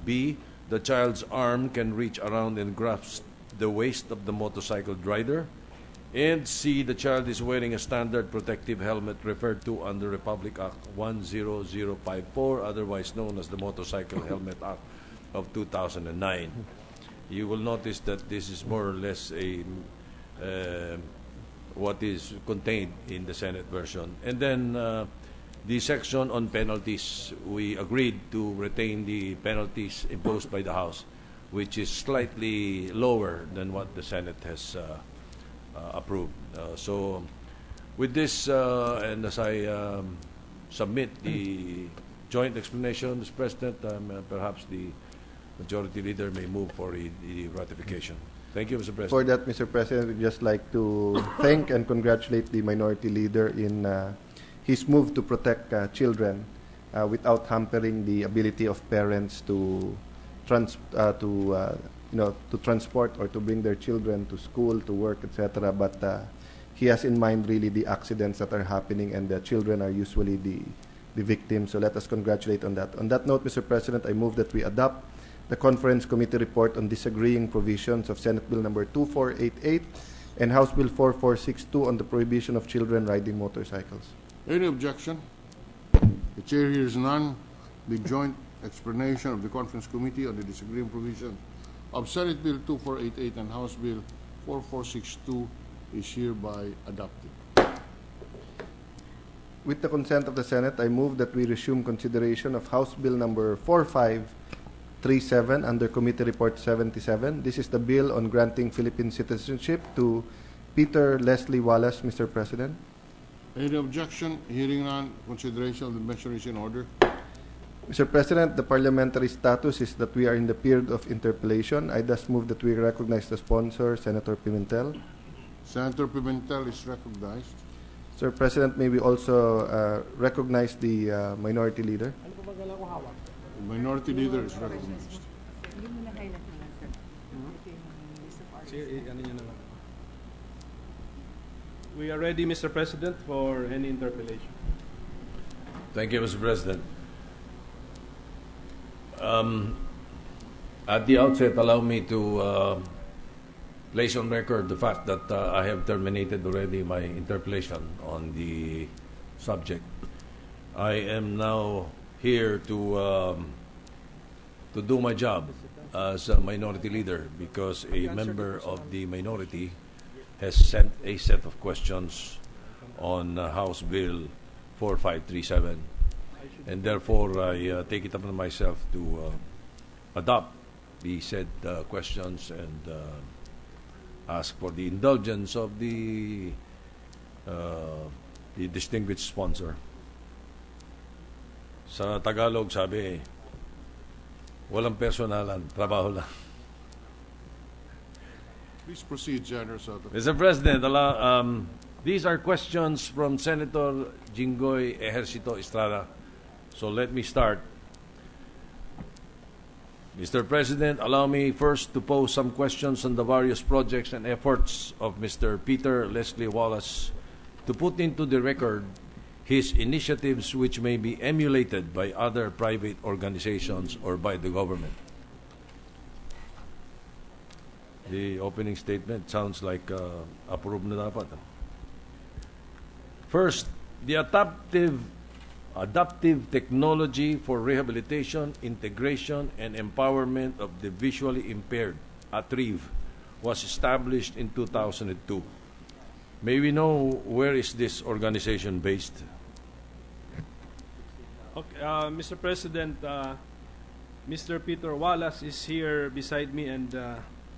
B, the child's arm can reach around and grasp the waist of the motorcycle rider. And C, the child is wearing a standard protective helmet referred to under Republic Act 10054, otherwise known as the Motorcycle Helmet Act of 2009. You will notice that this is more or less what is contained in the Senate version. And then the section on penalties, we agreed to retain the penalties imposed by the House, which is slightly lower than what the Senate has approved. So with this, and as I submit the joint explanation, Mr. President, perhaps the Majority Leader may move for the ratification. Thank you, Mr. President. For that, Mr. President, we'd just like to thank and congratulate the Minority Leader in his move to protect children without hampering the ability of parents to transport or to bring their children to school, to work, etc. But he has in mind really the accidents that are happening, and the children are usually the victims. So let us congratulate on that. On that note, Mr. President, I move that we adopt the Conference Committee report on disagreeing provisions of Senate Bill number 2488 and House Bill 4462 on the prohibition of children riding motorcycles. Any objection? The chair hears none. The joint explanation of the Conference Committee on the disagreeing provisions of Senate Bill 2488 and House Bill 4462 is hereby adopted. With the consent of the Senate, I move that we resume consideration of House Bill number 4537 under Committee Report 77. This is the bill on granting Philippine citizenship to Peter Leslie Wallace, Mr. President. Any objection? Hearing none, consideration of the measure is in order. Mr. President, the parliamentary status is that we are in the period of interpellation. I thus move that we recognize the sponsor, Senator Pimentel. Senator Pimentel is recognized. Sir President, may we also recognize the Minority Leader? The Minority Leader is recognized. We are ready, Mr. President, for any interpellation. Thank you, Mr. President. At the outset, allow me to place on record the fact that I have terminated already my interpellation on the subject. I am now here to do my job as a minority leader because a member of the minority has sent a set of questions on House Bill 4537, and therefore I take it upon myself to adopt the said questions and ask for the indulgence of the distinguished sponsor. Sa Tagalog, sabi, walang personalan, trabaho lang. Please proceed, Senator. Mr. President, these are questions from Senator Jinggoy Ejercito Estrada. So let me start. Mr. President, allow me first to pose some questions on the various projects and efforts of Mr. Peter Leslie Wallace to put into the record his initiatives which may be emulated by other private organizations or by the government. The opening statement sounds like approved na dapat. First, the adaptive technology for rehabilitation, integration, and empowerment of the visually impaired, ATRIV, was established in 2002. May we know where is this organization based? Okay, Mr. President, Mr. Peter Wallace is here beside me, and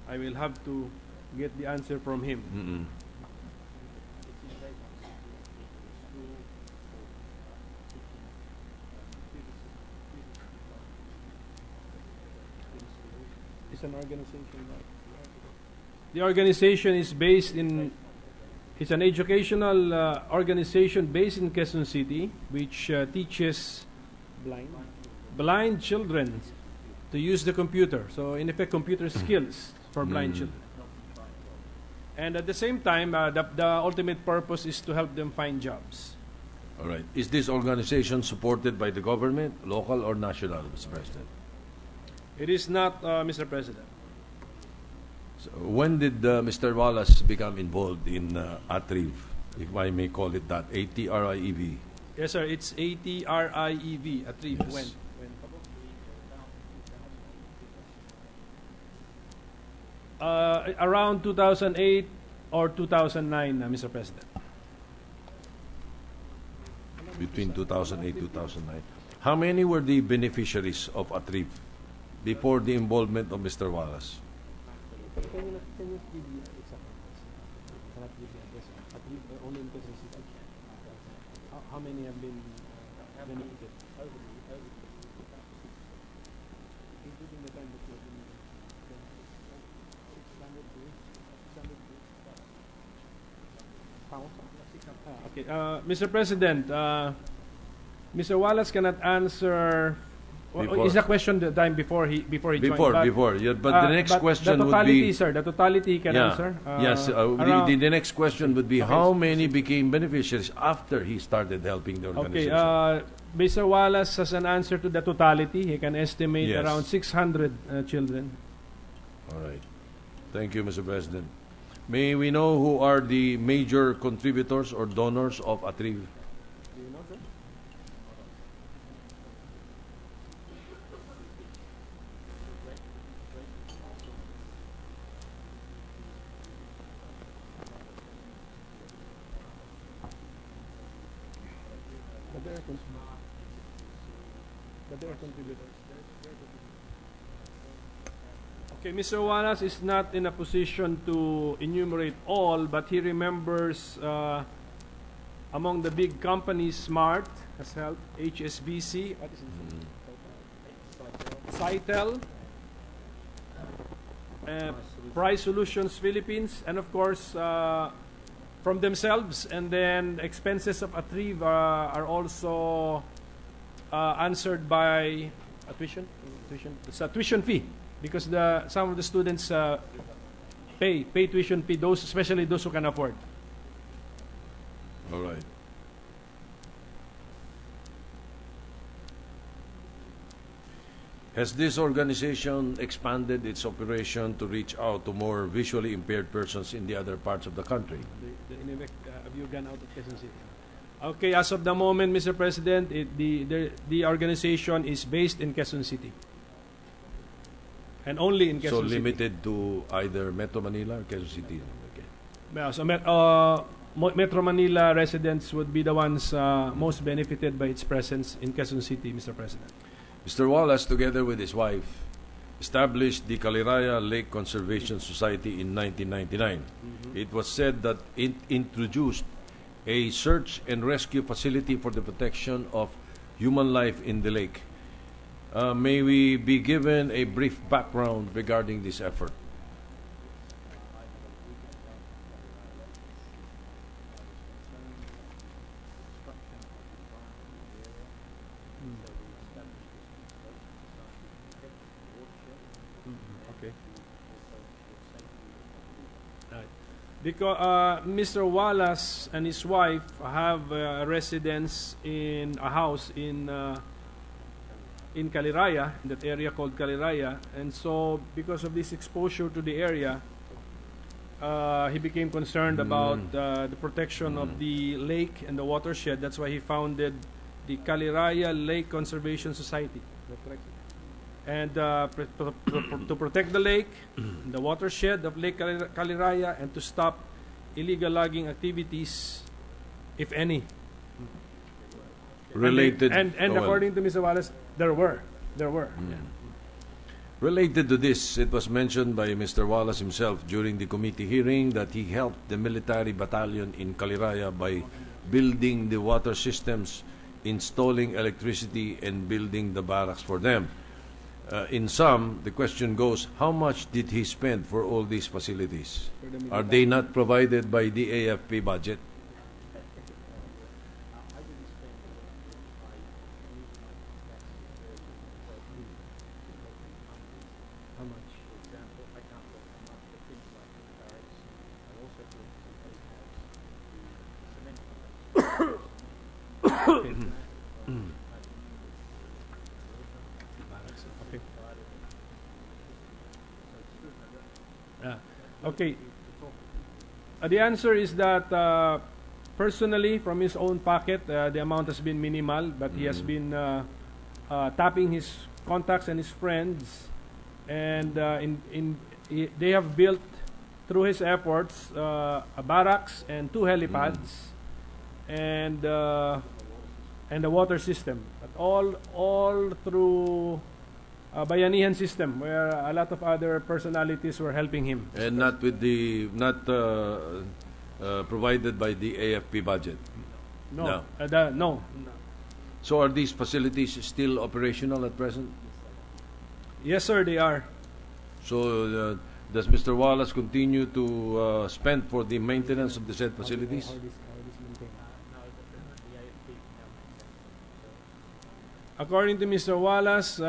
I will have to get the answer from him. It's an organization. The organization is based in. It's an educational organization based in Quezon City, which teaches blind children to use the computer. So, in effect, computer skills for blind children. And at the same time, the ultimate purpose is to help them find jobs. All right. Is this organization supported by the government, local or national, Mr. President? It is not, Mr. President. So when did Mr. Wallace become involved in ATRIV, if I may call it that, ATRIEV? Yes, sir. It's ATRIEV. ATRIV. Yes. When? Around 2008 or 2009, Mr. President. Between 2008 and 2009. How many were the beneficiaries of ATRIV before the involvement of Mr. Wallace? Can you give the exact cannot give the address. Only in Quezon City. How many have been benefited? Including the time that you have been 600 okay. Mr. President, Mr. Wallace cannot answer. Before. Is the question the time before he joined? Before. Yeah, but the next question the would totality, be... sir, the totality can answer. Yes, the next question would be how many became beneficiaries after he started helping the organization? Okay, Mr. Wallace has an answer to the totality. He can estimate Yes. around 600 children. All right. Thank you, Mr. President. May we know who are the major contributors or donors of ATRIV? Okay, Mr. Wallace is not in a position to enumerate all, but he remembers among the big companies, Smart has helped, HSBC, what is it? Cytel, Price Solutions Philippines, and of course, from themselves, and then expenses of ATRIV are also answered by tuition. It's a tuition fee because some of the students pay tuition fee. Those, especially those who can afford. All right. Has this organization expanded its operation to reach out to more visually impaired persons in the other parts of the country? In effect, have you gone out of Quezon City? Okay, as of the moment, Mr. President, the organization is based in Quezon City. And only in Quezon So City. limited to either Metro Manila or Quezon City. Okay. Yeah, so Metro Manila residents would be the ones most benefited by its presence in Quezon City, Mr. President. Mr. Wallace, together with his wife, established the Caliraya Lake Conservation Society in 1999. It was said that it introduced a search and rescue facility for the protection of human life in the lake. May we be given a brief background regarding this effort? Okay. Right. Because Mr. Wallace and his wife have a residence in a house in Caliraya, in that area called Caliraya, and so because of this exposure to the area, he became concerned about the protection of the lake and the watershed. That's why he founded the Caliraya Lake Conservation Society. And to protect the lake, the watershed of Lake Caliraya, and to stop illegal logging activities, if any. Related, and according to Mr. Wallace, there were. Yeah. Related to this, it was mentioned by Mr. Wallace himself during the committee hearing that he helped the military battalion in Caliraya by building the water systems, installing electricity, and building the barracks for them. In sum, the question goes, how much did he spend for all these facilities? Are they not provided by the AFP budget? Okay. The answer is that personally, from his own pocket, the amount has been minimal, but he has been tapping his contacts and his friends, and they have built, through his efforts, a barracks and 2 helipads, and the water system. But all through Bayanihan system, where a lot of other personalities were helping him. And not provided by the AFP budget? No. No. So are these facilities still operational at present? Yes, sir, they are. So does Mr. Wallace continue to spend for the maintenance of the said facilities? According to Mr. Wallace,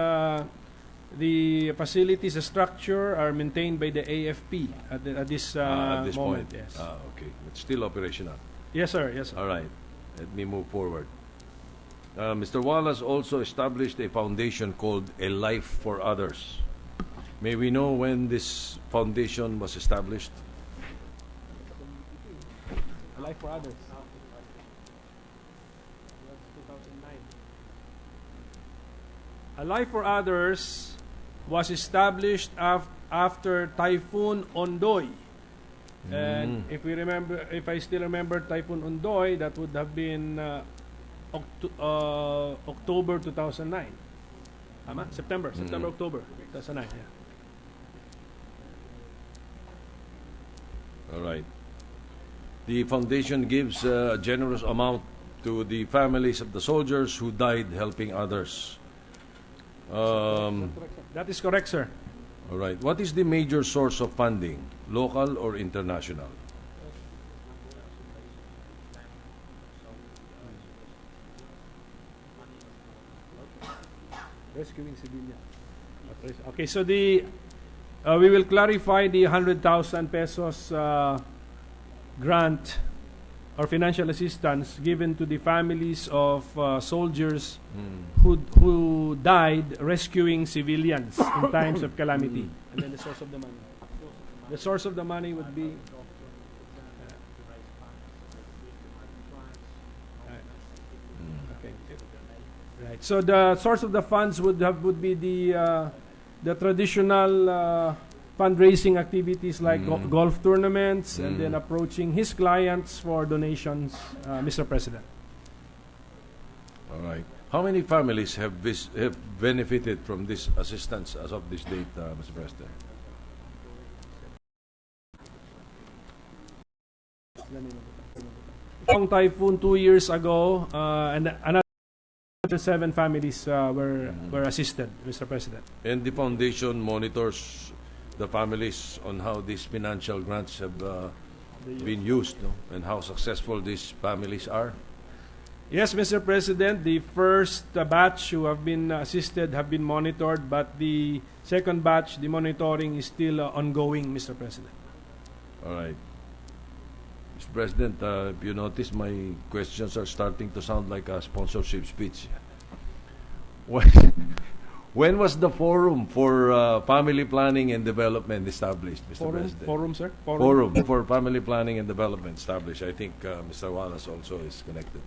the facilities, the structure are maintained by the AFP at this moment. Point. Yes. Okay. It's still operational. Yes, sir. Yes, sir. All right. Let me move forward. Mr. Wallace also established a foundation called A Life for Others. May we know when this foundation was established? A Life for Others. A Life for Others was established after Typhoon Ondoy. And if I still remember Typhoon Ondoy, that would have been October 2009. Tama? September, October 2009. Yeah. All right. The foundation gives a generous amount to the families of the soldiers who died helping others. That is correct, sir. All right. What is the major source of funding, local or international? Rescuing civilians. Okay, so we will clarify the 100,000 pesos grant or financial assistance given to the families of soldiers who died rescuing civilians in times of calamity. And then the source of the money. The source of the money would be Okay. Right. So the source of the funds would be the traditional fundraising activities like golf tournaments and then approaching his clients for donations, Mr. President. All right. How many families have benefited from this assistance as of this date, Mr. President? Long typhoon 2 years ago, and another 7 families were assisted, Mr. President. And the foundation monitors the families on how these financial grants have been used, no? And how successful these families are. Yes, Mr. President, the first batch who have been assisted have been monitored, but the second batch, the monitoring is still ongoing, Mr. President. All right. Mr. President, if you notice, my questions are starting to sound like a sponsorship speech. When was the Forum for Family Planning and Development established, Mr. President? Forum, sir? Forum for Family Planning and Development established. I think Mr. Wallace also is connected to it.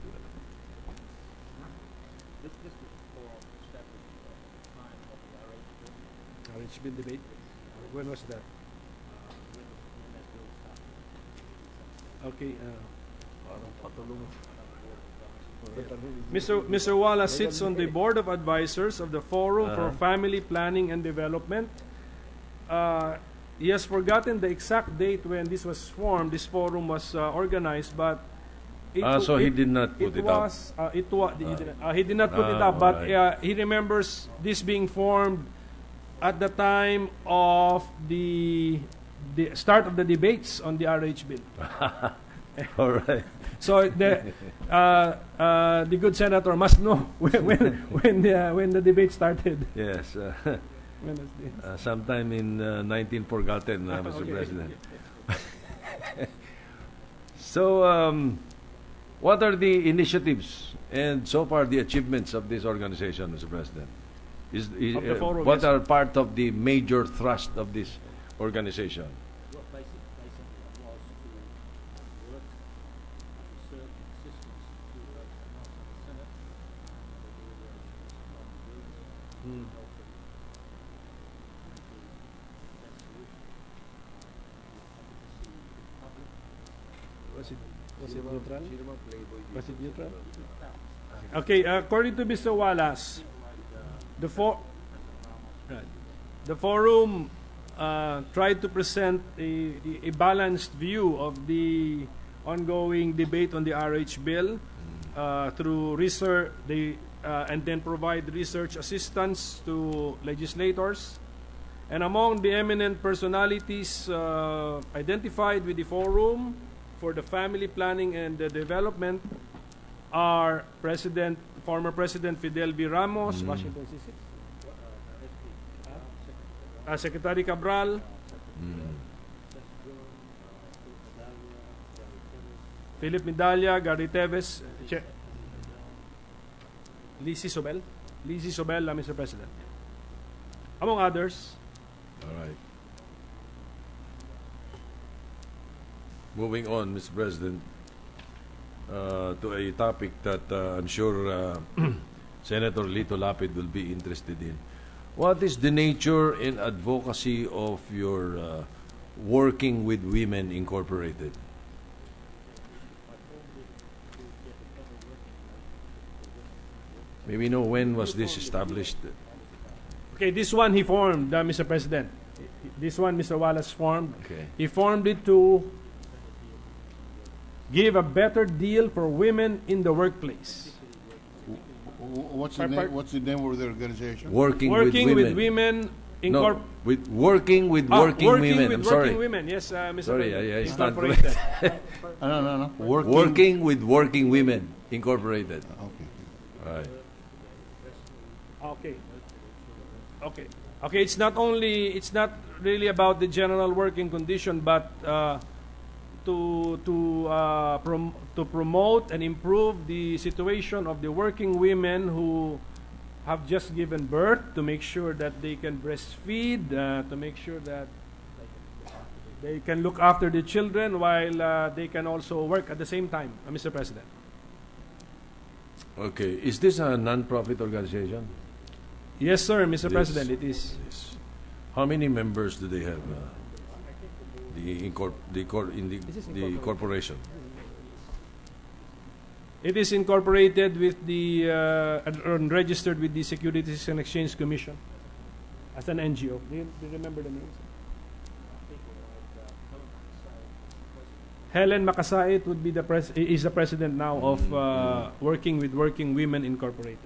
RH bill debate. When was that? Okay. Mr. Wallace sits on the Board of Advisors of the Forum for Family Planning and Development. He has forgotten the exact date when this was formed, this forum was organized, but he did not put it up. He did not put it up, but right. he remembers this being formed at the time of the start of the debates on the RH bill. All right. So the good senator must know when the debate started. Yes. When was this? Sometime in 19 Mr. Okay. President. So, what are the initiatives and so far the achievements of this organization, Mr. President? Of the forum, what yes. are part of the major thrust of this organization? Was it neutral? Was it neutral? Okay, according to Mr. Wallace, the forum tried to present a balanced view of the ongoing debate on the RH bill through research, and then provide research assistance to legislators. And among the eminent personalities identified with the forum for the family planning and the development are former President Fidel V. Ramos, Washington C6, Secretary Cabral, Philip Medalla, Gary Teves, Lizzie Sobel, Mr. President, among others. All right. Moving on, Mr. President, to a topic that I'm sure Senator Lito Lapid will be interested in. What is the nature and advocacy of your Working with Women Incorporated? May we know when was this established? Okay, this one he formed, Mr. President. This one, Mr. Wallace formed. Okay. He formed it to give a better deal for women in the workplace. What's the name of the organization? Working Working with with women. women No, with working with working women. I'm sorry. Working women, yes, Mr. Sorry, President. it's not Incorporated. No. Working with Working Women Incorporated. Okay. Right. Okay. It's not really about the general working condition, but to promote and improve the situation of the working women who have just given birth, to make sure that they can breastfeed, to make sure that they can look after the children while they can also work at the same time, Mr. President. Okay. Is this a non-profit organization? Yes, sir, Mr. This- President, it is. Yes. How many members do they have? The corporation. It is incorporated with the and registered with the Securities and Exchange Commission as an NGO. Do you remember the name? Helen Makasait would be is the president now of Working with Working Women Incorporated.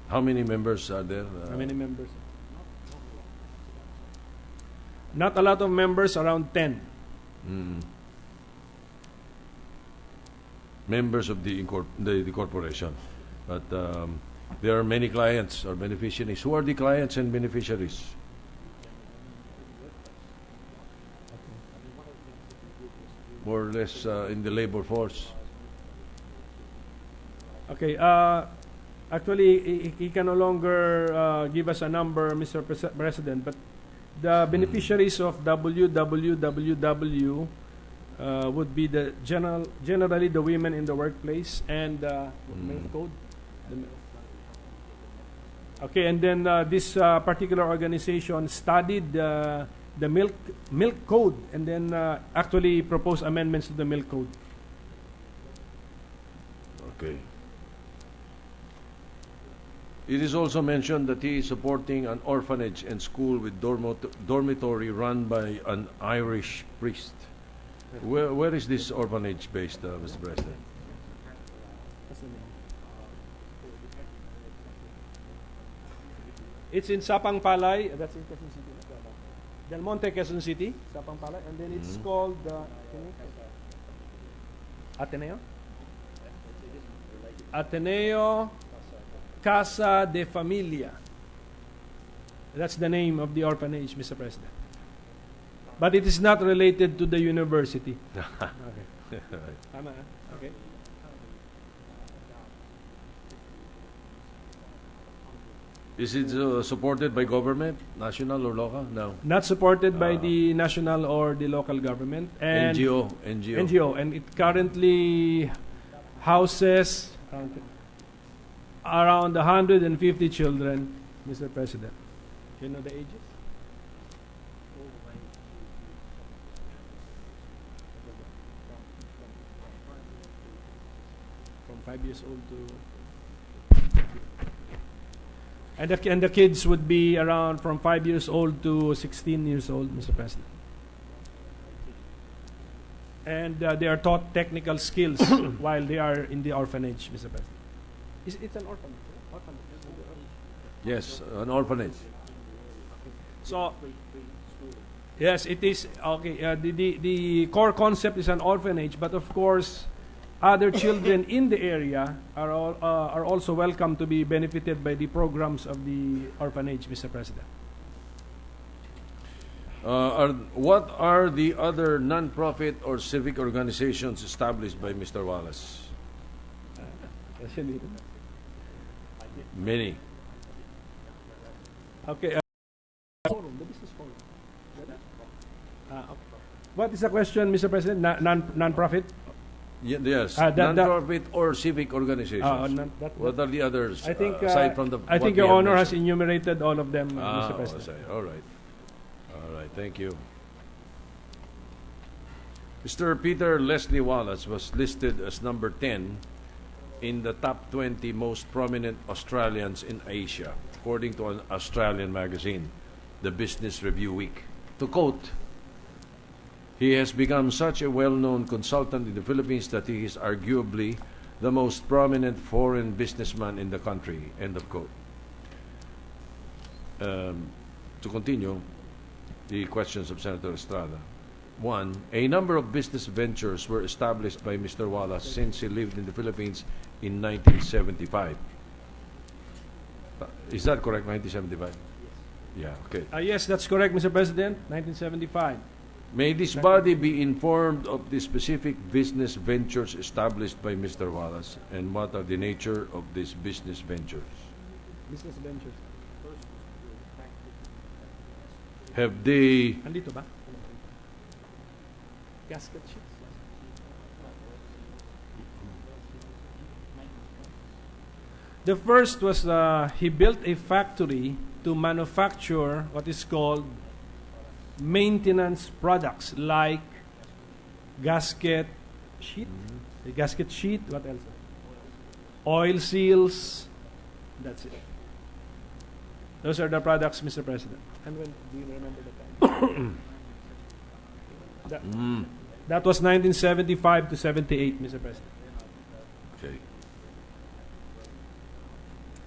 How many members are there? How many members? Not a lot of members, around 10. Members of the corporation. But there are many clients or beneficiaries. Who are the clients and beneficiaries? More or less in the labor force. Okay. Actually, he can no longer give us a number, Mr. President, but the beneficiaries of WWWW would be generally the women in the workplace and milk code. Okay, and then this particular organization studied the milk code and then actually proposed amendments to the milk code. Okay. It is also mentioned that he is supporting an orphanage and school with dormitory run by an Irish priest. Where is this orphanage based, Mr. President? It's in Sapang Palay. That's in Quezon City. Del Monte, Quezon City. Sapang Palay. And then it's called Ateneo? Ateneo Casa de Familia. That's the name of the orphanage, Mr. President. But it is not related to the university. Okay. Okay. Is it supported by government, national or local? No. Not supported by the national or the local government. And NGO. And it currently houses around 150 children, Mr. President. Do you know the ages? From 5 years old to... And the kids would be around from 5 years old to 16 years old, Mr. President. And they are taught technical skills while they are in the orphanage, Mr. President. It's an orphanage. Yes, an orphanage. So, yes, it is. Okay, the core concept is an orphanage, but of course, other children in the area are also welcome to be benefited by the programs of the orphanage, Mr. President. What are the other non-profit or civic organizations established by Mr. Wallace? Many. Okay. Forum, the business forum. Okay. What is the question, Mr. President? Non-profit? Yes, non-profit or civic organizations. What are the others? I think aside from the. I think Your Honor has enumerated all of them, Mr. President. All right. Thank you. Mr. Peter Leslie Wallace was listed as number 10 in the top 20 most prominent Australians in Asia, according to an Australian magazine, the Business Review Week. To quote, "He has become such a well-known consultant in the Philippines that he is arguably the most prominent foreign businessman in the country." End of quote. To continue, the questions of Senator Estrada. 1. A number of business ventures were established by Mr. Wallace since he lived in the Philippines in 1975. Is that correct, 1975? Yeah, okay. Yes, that's correct, Mr. President, 1975. May this body be informed of the specific business ventures established by Mr. Wallace and what are the nature of these business ventures? Business ventures. Have they... Andito ba? Gasket sheets. The first was he built a factory to manufacture what is called maintenance products like gasket sheet, what else? Oil seals. That's it. Those are the products, Mr. President. And when do you remember the time? That was 1975 to 78, Mr. President. Okay.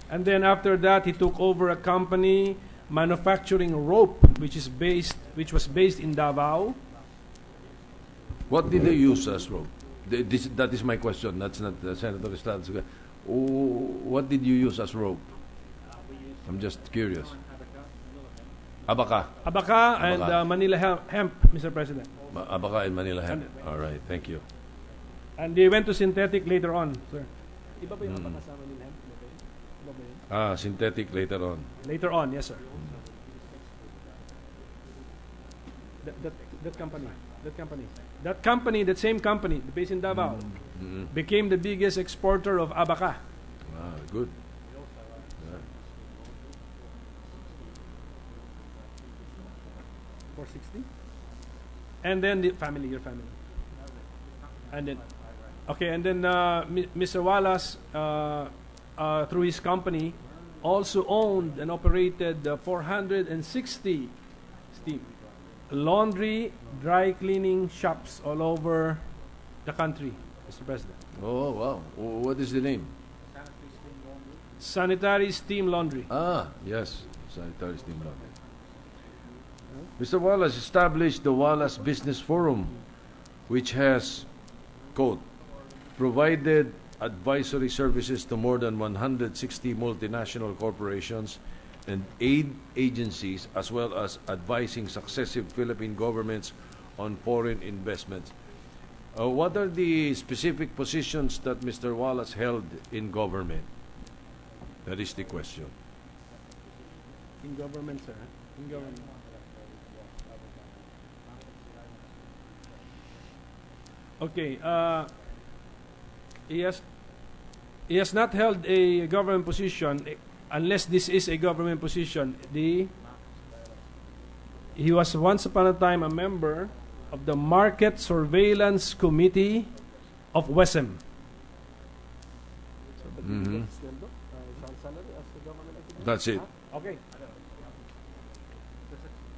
And then after that, he took over a company manufacturing rope, which was based in Davao. What did they use as rope? That is my question. That's not Senator Estrada's. What did you use as rope? I'm just curious. Abaca. Abaca and Manila hemp, Mr. President. Abaca and Manila hemp. All right, thank you. And they went to synthetic later on, sir. Iba ba yung abaca sa Manila hemp? Iba ba yun? Synthetic later on. Later on, yes, sir. That same company, based in Davao, became the biggest exporter of abaca. Good. 460. And then your family. And then, Mr. Wallace, through his company, also owned and operated 460 laundry, dry cleaning shops all over the country, Mr. President. Oh, wow. What is the name? Sanitary Steam Laundry. Yes. Sanitary Steam Laundry. Mr. Wallace established the Wallace Business Forum, which has, quote, provided advisory services to more than 160 multinational corporations and aid agencies, as well as advising successive Philippine governments on foreign investments. What are the specific positions that Mr. Wallace held in government? That is the question. In government, sir. In government. Okay. He has not held a government position unless this is a government position. He was once upon a time a member of the Market Surveillance Committee of WESM. That's it. Okay.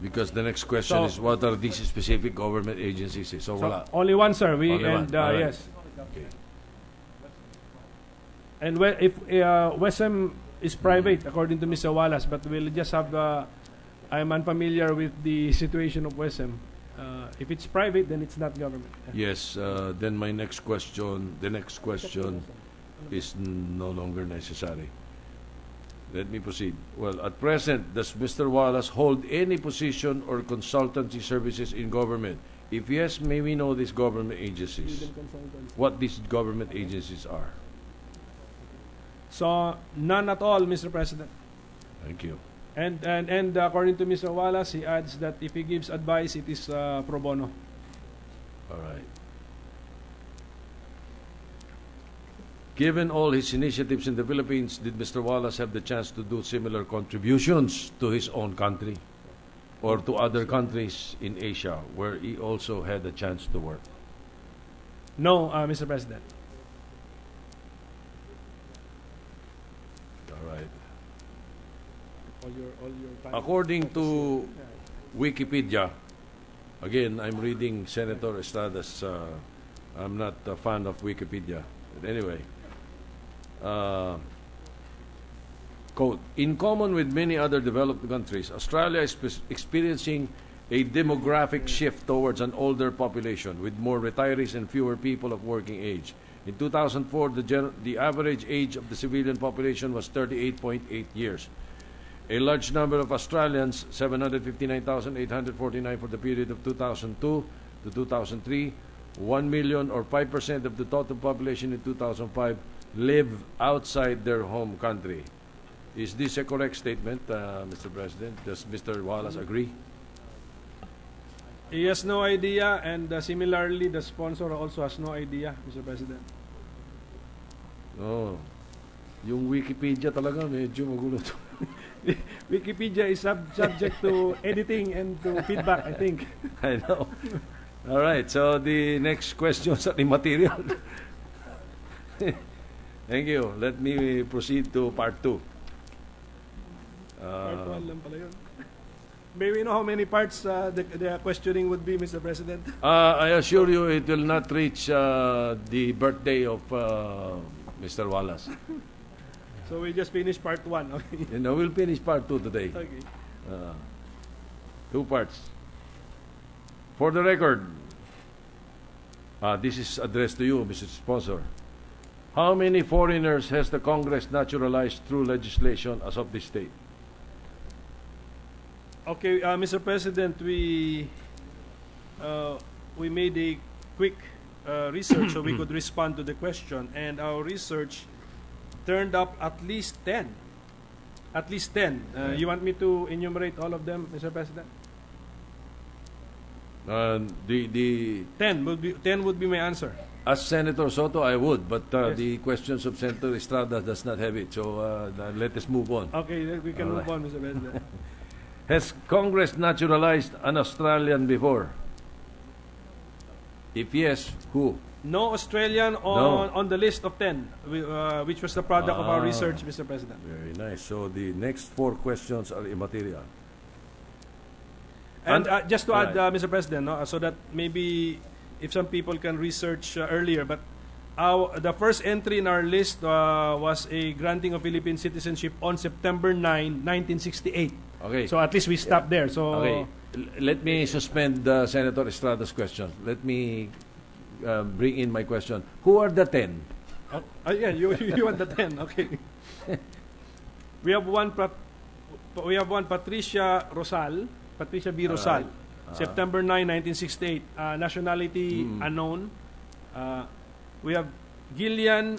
Because the next question is, what are these specific government agencies? So wala. Only one, sir. Only one. All right. Yes. Okay. And if WESM is private, according to Mr. Wallace, but we'll just have I'm unfamiliar with the situation of WESM. If it's private, then it's not government. Yes. Then the next question is no longer necessary. Let me proceed. Well, at present, does Mr. Wallace hold any position or consultancy services in government? If yes, may we know these government agencies? What these government agencies are? So, none at all, Mr. President. Thank you. And according to Mr. Wallace, he adds that if he gives advice, it is pro bono. All right. Given all his initiatives in the Philippines, did Mr. Wallace have the chance to do similar contributions to his own country or to other countries in Asia where he also had a chance to work? No, Mr. President. All right. All your time. According to Wikipedia, again, I'm reading Senator Estrada's, I'm not a fan of Wikipedia. But anyway, quote, in common with many other developed countries, Australia is experiencing a demographic shift towards an older population with more retirees and fewer people of working age. In 2004, the average age of the civilian population was 38.8 years. A large number of Australians, 759,849 for the period of 2002 to 2003, 1 million or 5% of the total population in 2005 live outside their home country. Is this a correct statement, Mr. President? Does Mr. Wallace agree? He has no idea, and similarly, the sponsor also has no idea, Mr. President. Oh. Yung Wikipedia talaga medyo magulo. Wikipedia is subject to editing and to feedback, I think. I know. All right, so the next questions are immaterial. Thank you. Let me proceed to part 2. Part 1 lang pala yun. May we know how many parts the questioning would be, Mr. President? I assure you it will not reach the birthday of Mr. Wallace. So we just finished part 1, okay? You know, we'll finish part 2 today. Okay. 2 parts. For the record, this is addressed to you, Mr. Sponsor. How many foreigners has the Congress naturalized through legislation as of this date? Okay, Mr. President, we made a quick research so we could respond to the question, and our research turned up at least 10. At least 10. You want me to enumerate all of them, Mr. President? The 10 would be my answer. As Senator Soto, I would, but Yes. the questions of Senator Estrada does not have it. So let us move on. Okay, then we can All move right. on, Mr. President. Has Congress naturalized an Australian before? If yes, who? No Australian on the list of 10, which was the product of our Ah. research, Mr. President. Very nice. So the next 4 questions are immaterial. And just to add, Alright. Mr. President, no, so that maybe if some people can research earlier, but the first entry in our list was a granting of Philippine citizenship on September 9, 1968. Okay. So at least we stopped there. So Okay. Let me suspend Senator Estrada's question. Let me bring in my question. Who are the 10? yeah, you want the 10? Okay. We have one Patricia B. Rosal, September 9, 1968. Nationality unknown. We have Gillian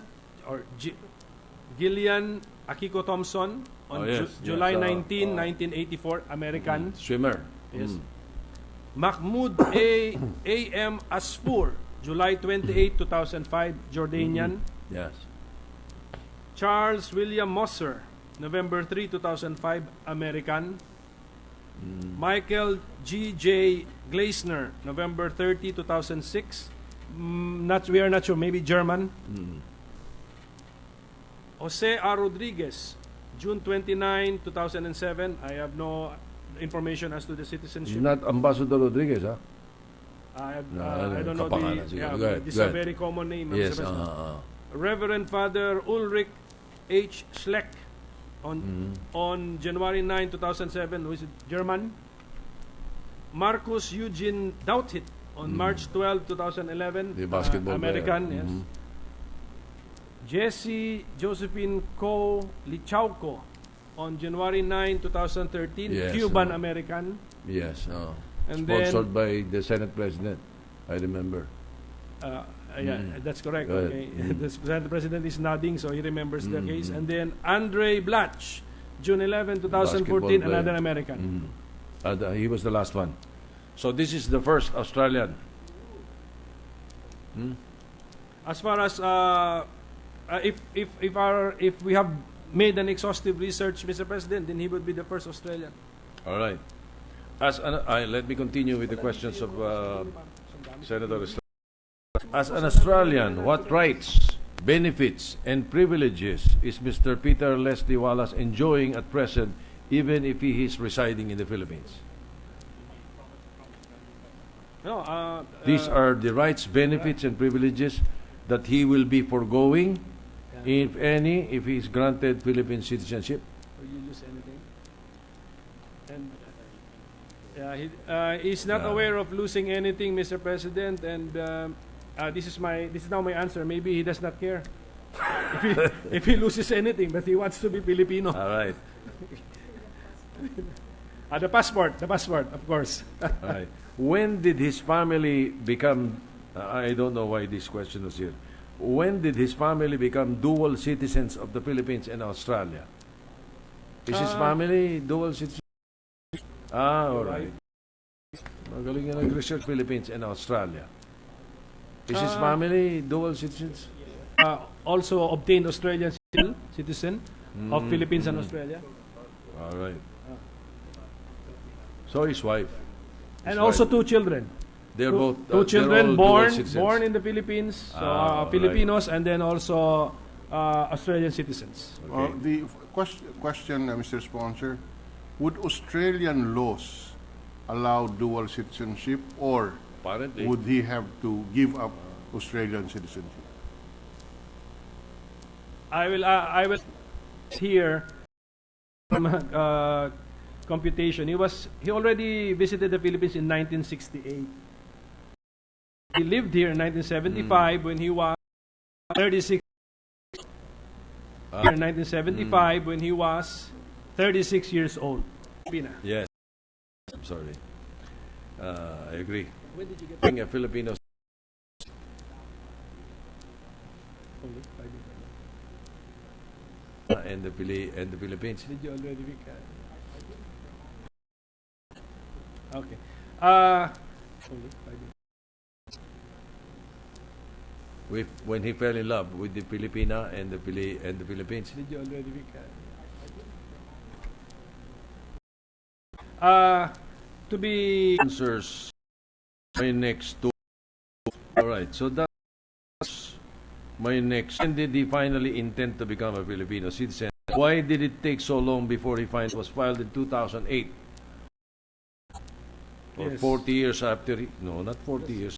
Akiko Thompson on July 19, 1984, American. Swimmer. Yes. Mahmoud A.M. Asfour, July 28, 2005, Jordanian. Yes. Charles William Mosser, November 3, 2005, American. Michael G.J. Gleisner, November 30, 2006. We are not sure, maybe German. Jose R. Rodriguez, June 29, 2007. I have no information as to the citizenship. Not Ambassador Rodriguez, huh? I No, don't know kapangalan. Sige, go ahead, this go is a ahead. very common name. Yes. Mr. President. Reverend Father Ulrich H. Schleck on January 9, 2007, who is German. Marcus Eugene Douthit on March 12, 2011, The basketball American. player. Yes. Jessie Josephine Co. Lichauco on January 9, 2013, Yes, Cuban American. Yes. And Sponsored then, by the Senate President. I remember. yeah, that's correct. Go ahead. Okay. The Senate President is nodding, so he remembers the case. And then Andre Blatch, June 11, 2014, Basketball player. another American. He was the last one. So this is the first Australian. As far as if we have made an exhaustive research, Mr. President, then he would be the first Australian. All right. Let me continue with the questions of Senator Estrada. As an Australian, what rights, benefits, and privileges is Mr. Peter Leslie Wallace enjoying at present, even if he is residing in the Philippines? No, These are the rights, benefits, and privileges that he will be foregoing, if any, if he is granted Philippine citizenship. Or you lose anything. And he's not aware of losing anything, Mr. President, and this is now my answer. Maybe he does not care if he loses anything, but he wants to be Filipino. All right. The passport, of course. All right. When did his family become, I don't know why this question was here. When did his family become dual citizens of the Philippines and Australia? Is his family dual citizens? All right. Magaling nga nag-research, Philippines and Australia. Is his family dual citizens? Also obtained Australian citizen of Philippines and Australia. All right. So his wife. And His also wife. 2 children. They're both Two they're children all dual citizens. born in the Philippines, so all right. Filipinos, and then also Australian citizens. The question, Mr. Sponsor, would Australian laws allow dual citizenship, or Apparently. would he have to give up Australian citizenship? I will here from computation. He already visited the Philippines in 1968. He lived here in 1975 when he was 36. In 1975 when he was 36 years old. Pina. Yes. I'm sorry. I agree. When did you get Being a Filipino and the Philippines. Did you already become? Okay. When he fell in love with the Filipina and the Philippines. Did you already become? To be Answers my next two. All right, so that's my next. When did he finally intend to become a Filipino citizen? Why did it take so long before he finally was filed in 2008? Or Yes. 40 years after he... No, not 40 years.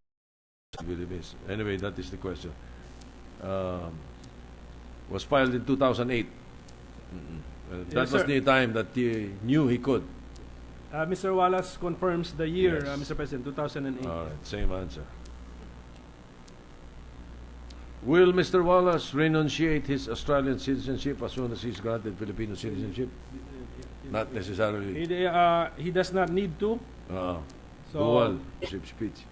Anyway, that is the question. Was filed in 2008. That Yes, was sir. the time that he knew he could. Mr. Wallace confirms the year, Yes. Mr. President, 2008. All right, same answer. Will Mr. Wallace renunciate his Australian citizenship as soon as he's granted Filipino citizenship? Not necessarily. He does not need to. So- Dual speech.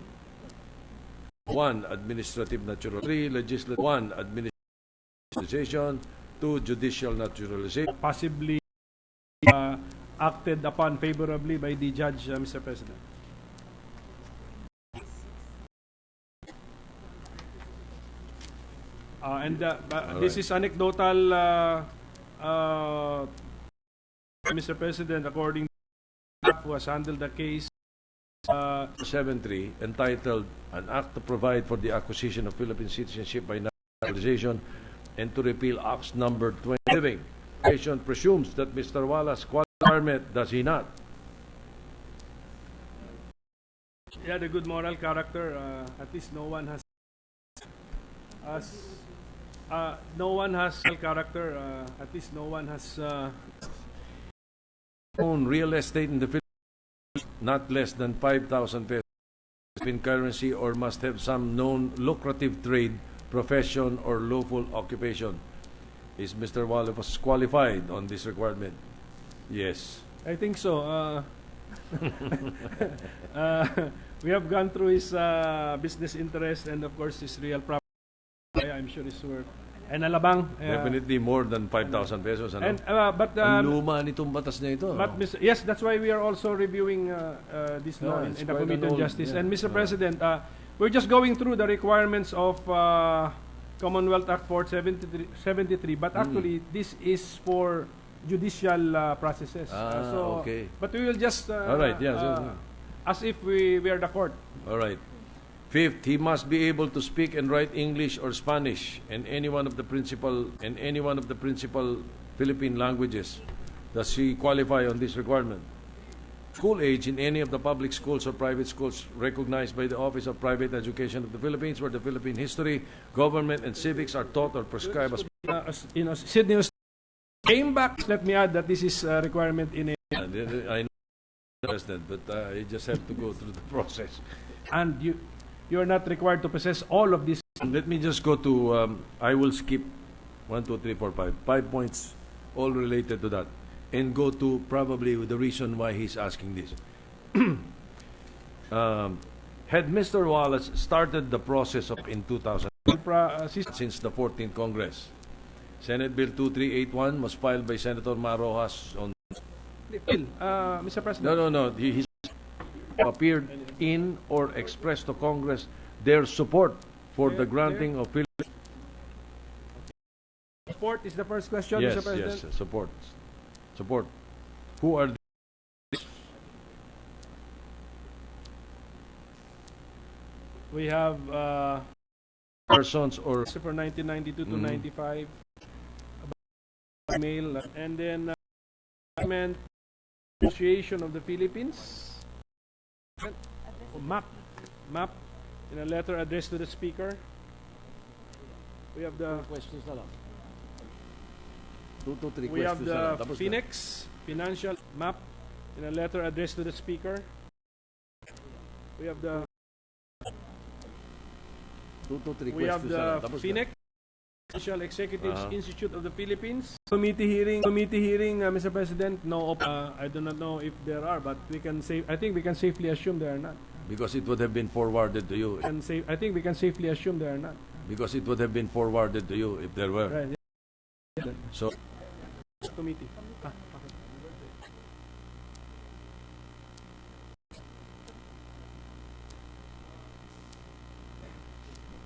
1. Administrative naturalization. 3. Legislative. 1. Administration. 2. Judicial naturalization. Possibly acted upon favorably by the judge, Mr. President. This is anecdotal, Mr. President, according to who has handled the case. 7.3, entitled An Act to Provide for the Acquisition of Philippine Citizenship by Naturalization and to repeal Acts number 20. Living. Presumes that Mr. Wallace qualified, does he not? He had a good moral character. At least no one has character. At least no one has Own real estate in the Philippines not less than 5,000 pesos in currency, or must have some known lucrative trade, profession, or lawful occupation. Is Mr. Wallace qualified on this requirement? Yes. I think so. We have gone through his business interest and of course his real property. I'm sure his work. And alabang. Definitely more than 5,000 pesos. Ano? And but Ang luma nitong batas na ito. yes, that's why we are also reviewing this law Yeah, in it's the quite Committee an on old- Justice. yeah. And Mr. President, we're just going through the requirements of Commonwealth Act 473, but actually this is for judicial processes. Okay. But we will just All right, yes, yes. as if we are the court. All right. 5th, he must be able to speak and write English or Spanish and any one of the principal Philippine languages. Does he qualify on this requirement? School age in any of the public schools or private schools recognized by the Office of Private Education of the Philippines, where the Philippine history, government, and civics are taught or prescribed as Sydney came back. Let me add that this is a requirement in a I know, President, but I just have to go through the process. and you are not required to possess all of these. Let me just go to, I will skip 1, 2, 3, 4, 5. 5 points, all related to that. And go to probably the reason why he's asking this. Had Mr. Wallace started the process of in 2000 since the 14th Congress? Senate Bill 2381 was filed by Senator Marojas on... Mr. President. No. He appeared in or expressed to Congress their support for the granting of Support is the first question, Yes, Mr. President. yes, support. Support. Who are We have persons or for 1992 to 95 mail, and then Government Association of the Philippines. Map in a letter addressed to the Speaker. We have the questions na lang. 2 to 3 we have questions na lang. the Tapos na. Phoenix Financial Map in a letter addressed to the Speaker. We have the 2 to 3 we have questions na lang. the Tapos na. Phoenix Financial Executives Institute of the Philippines. Committee hearing, Mr. President. No, I do not know if there are, but we can say. I think we can safely assume there are not. Because it would have been forwarded to you. And say, I think we can safely assume there are not. Because it would have been forwarded to you if there were. Right. Yeah. So, Committee. Okay.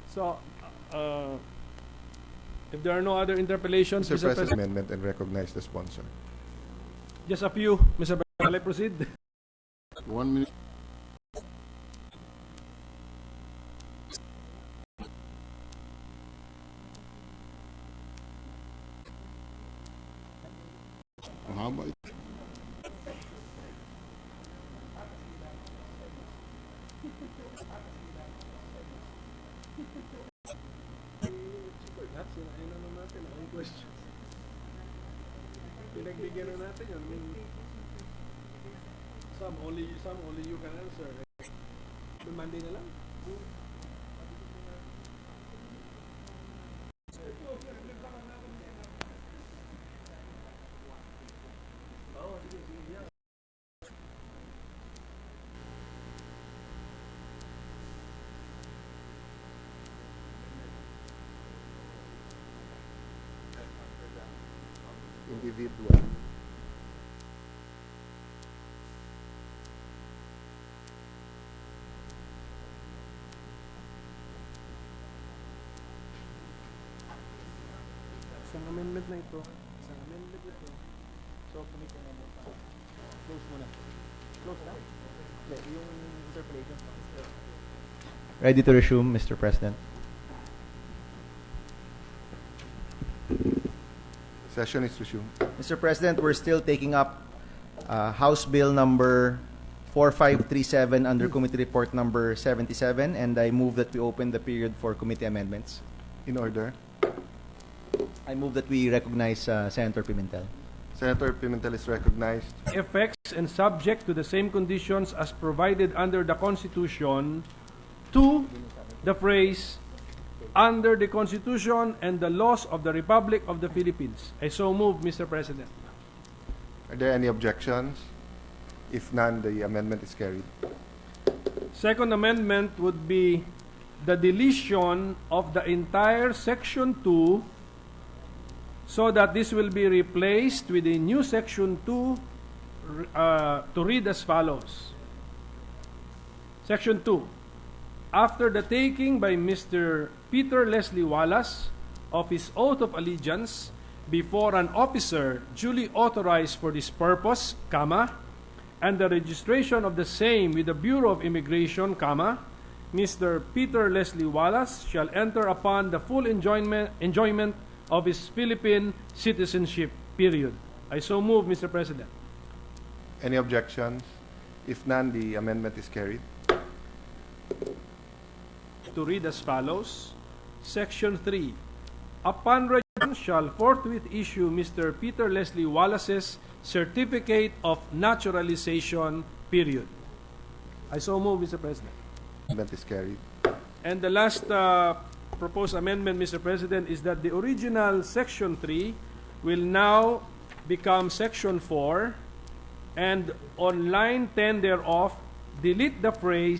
So, if there are no other interpellations, Mr. Mr. President, President, amendment and recognize the sponsor. just a few, Mr. President, shall I proceed? 1 minute. Ang haba ito. Pinagbigyan na natin yun. Some only you can answer. Monday na lang. Individual. Isang amendment na ito. Isang amendment ito. So, kumita na mo. Close muna. Close na? Yung interpolation. Ready to resume, Mr. President. Session is resumed. Mr. President, we're still taking up House Bill number 4537 under Committee Report number 77, and I move that we open the period for committee amendments. In order. I move that we recognize Senator Pimentel. Senator Pimentel is recognized. Effects and subject to the same conditions as provided under the Constitution to the phrase under the Constitution and the laws of the Republic of the Philippines. I so move, Mr. President. Are there any objections? If none, the amendment is carried. Second amendment would be the deletion of the entire Section 2 so that this will be replaced with a new Section 2 to read as follows. Section 2. After the taking by Mr. Peter Leslie Wallace of his oath of allegiance before an officer duly authorized for this purpose, comma, and the registration of the same with the Bureau of Immigration, comma, Mr. Peter Leslie Wallace shall enter upon the full enjoyment of his Philippine citizenship, period. I so move, Mr. President. Any objections? If none, the amendment is carried. To read as follows. Section 3. Upon registration shall forthwith issue Mr. Peter Leslie Wallace's Certificate of Naturalization, period. I so move, Mr. President. Amendment is carried. And the last proposed amendment, Mr. President, is that the original Section 3 will now become Section 4, and on line 10 thereof, delete the phrase,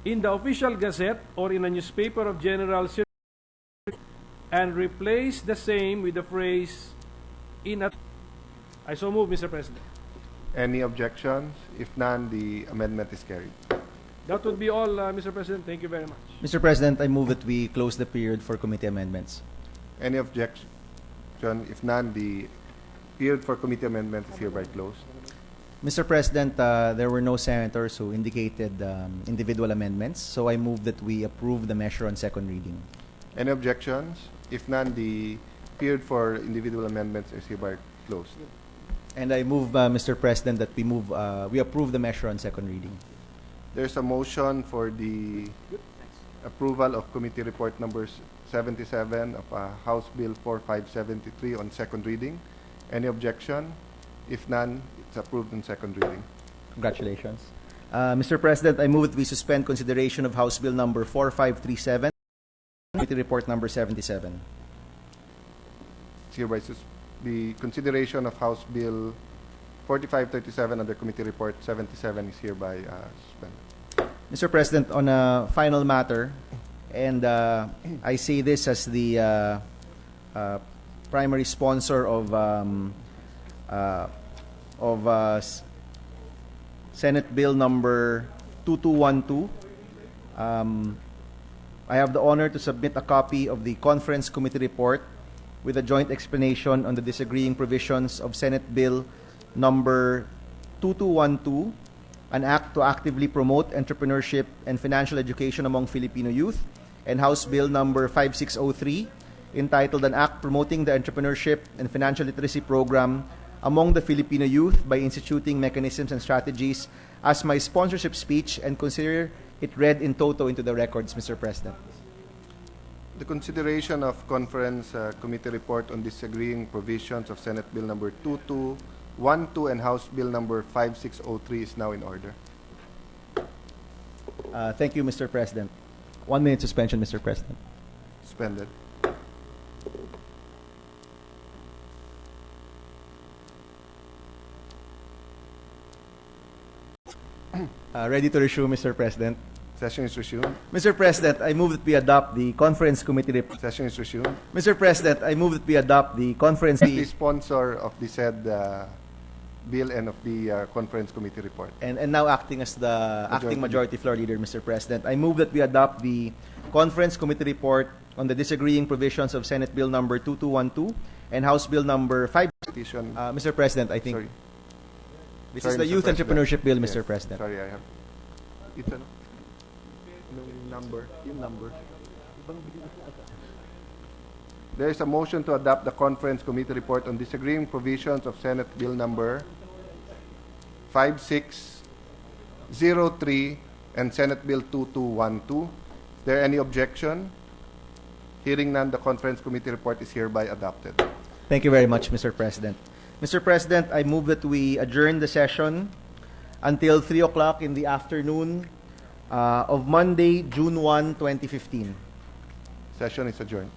in the official gazette or in a newspaper of general circulation, and replace the same with the phrase in a... I so move, Mr. President. Any objections? If none, the amendment is carried. That would be all, Mr. President. Thank you very much. Mr. President, I move that we close the period for committee amendments. Any objection? If none, the period for committee amendment is hereby closed. Mr. President, there were no senators who indicated individual amendments, so I move that we approve the measure on second reading. Any objections? If none, the period for individual amendments is hereby closed. And I move, Mr. President, that we approve the measure on second reading. There's a motion for the approval of committee report number 77 of House Bill 4573 on second reading. Any objection? If none, it's approved on second reading. Congratulations. Mr. President, I move that we suspend consideration of House Bill number 4537, committee report number 77. It's hereby the consideration of House Bill 4537 under committee report 77 is hereby suspended. Mr. President, on a final matter, and I say this as the primary sponsor of Senate Bill number 2212. I have the honor to submit a copy of the conference committee report with a joint explanation on the disagreeing provisions of Senate Bill number 2212, an act to actively promote entrepreneurship and financial education among Filipino youth, and House Bill number 5603, entitled An Act Promoting the Entrepreneurship and Financial Literacy Program among the Filipino youth by instituting mechanisms and strategies, as my sponsorship speech, and consider it read in toto into the records, Mr. President. The consideration of conference committee report on disagreeing provisions of Senate Bill number 2212 and House Bill number 5603 is now in order. Thank you, Mr. President. 1 minute suspension, Mr. President. Suspended. Ready to resume, Mr. President. Session is resumed. Mr. President, I move that we adopt the conference committee report. Session is resumed. Mr. President, I move that we adopt the conference. The sponsor of the said bill and of the conference committee report. And now acting as the acting majority floor leader, Mr. President, I move that we adopt the conference committee report on the disagreeing provisions of Senate Bill number 2212 and House Bill number 5. Mr. President, I think this is the Youth Entrepreneurship Bill, Mr. President. Sorry, I have. It's a number. There is a motion to adopt the conference committee report on disagreeing provisions of Senate Bill number 5603 and Senate Bill 2212. Is there any objection? Hearing none, the conference committee report is hereby adopted. Thank you very much, Mr. President. Mr. President, I move that we adjourn the session until 3 o'clock in the afternoon of Monday, June 1, 2015. Session is adjourned.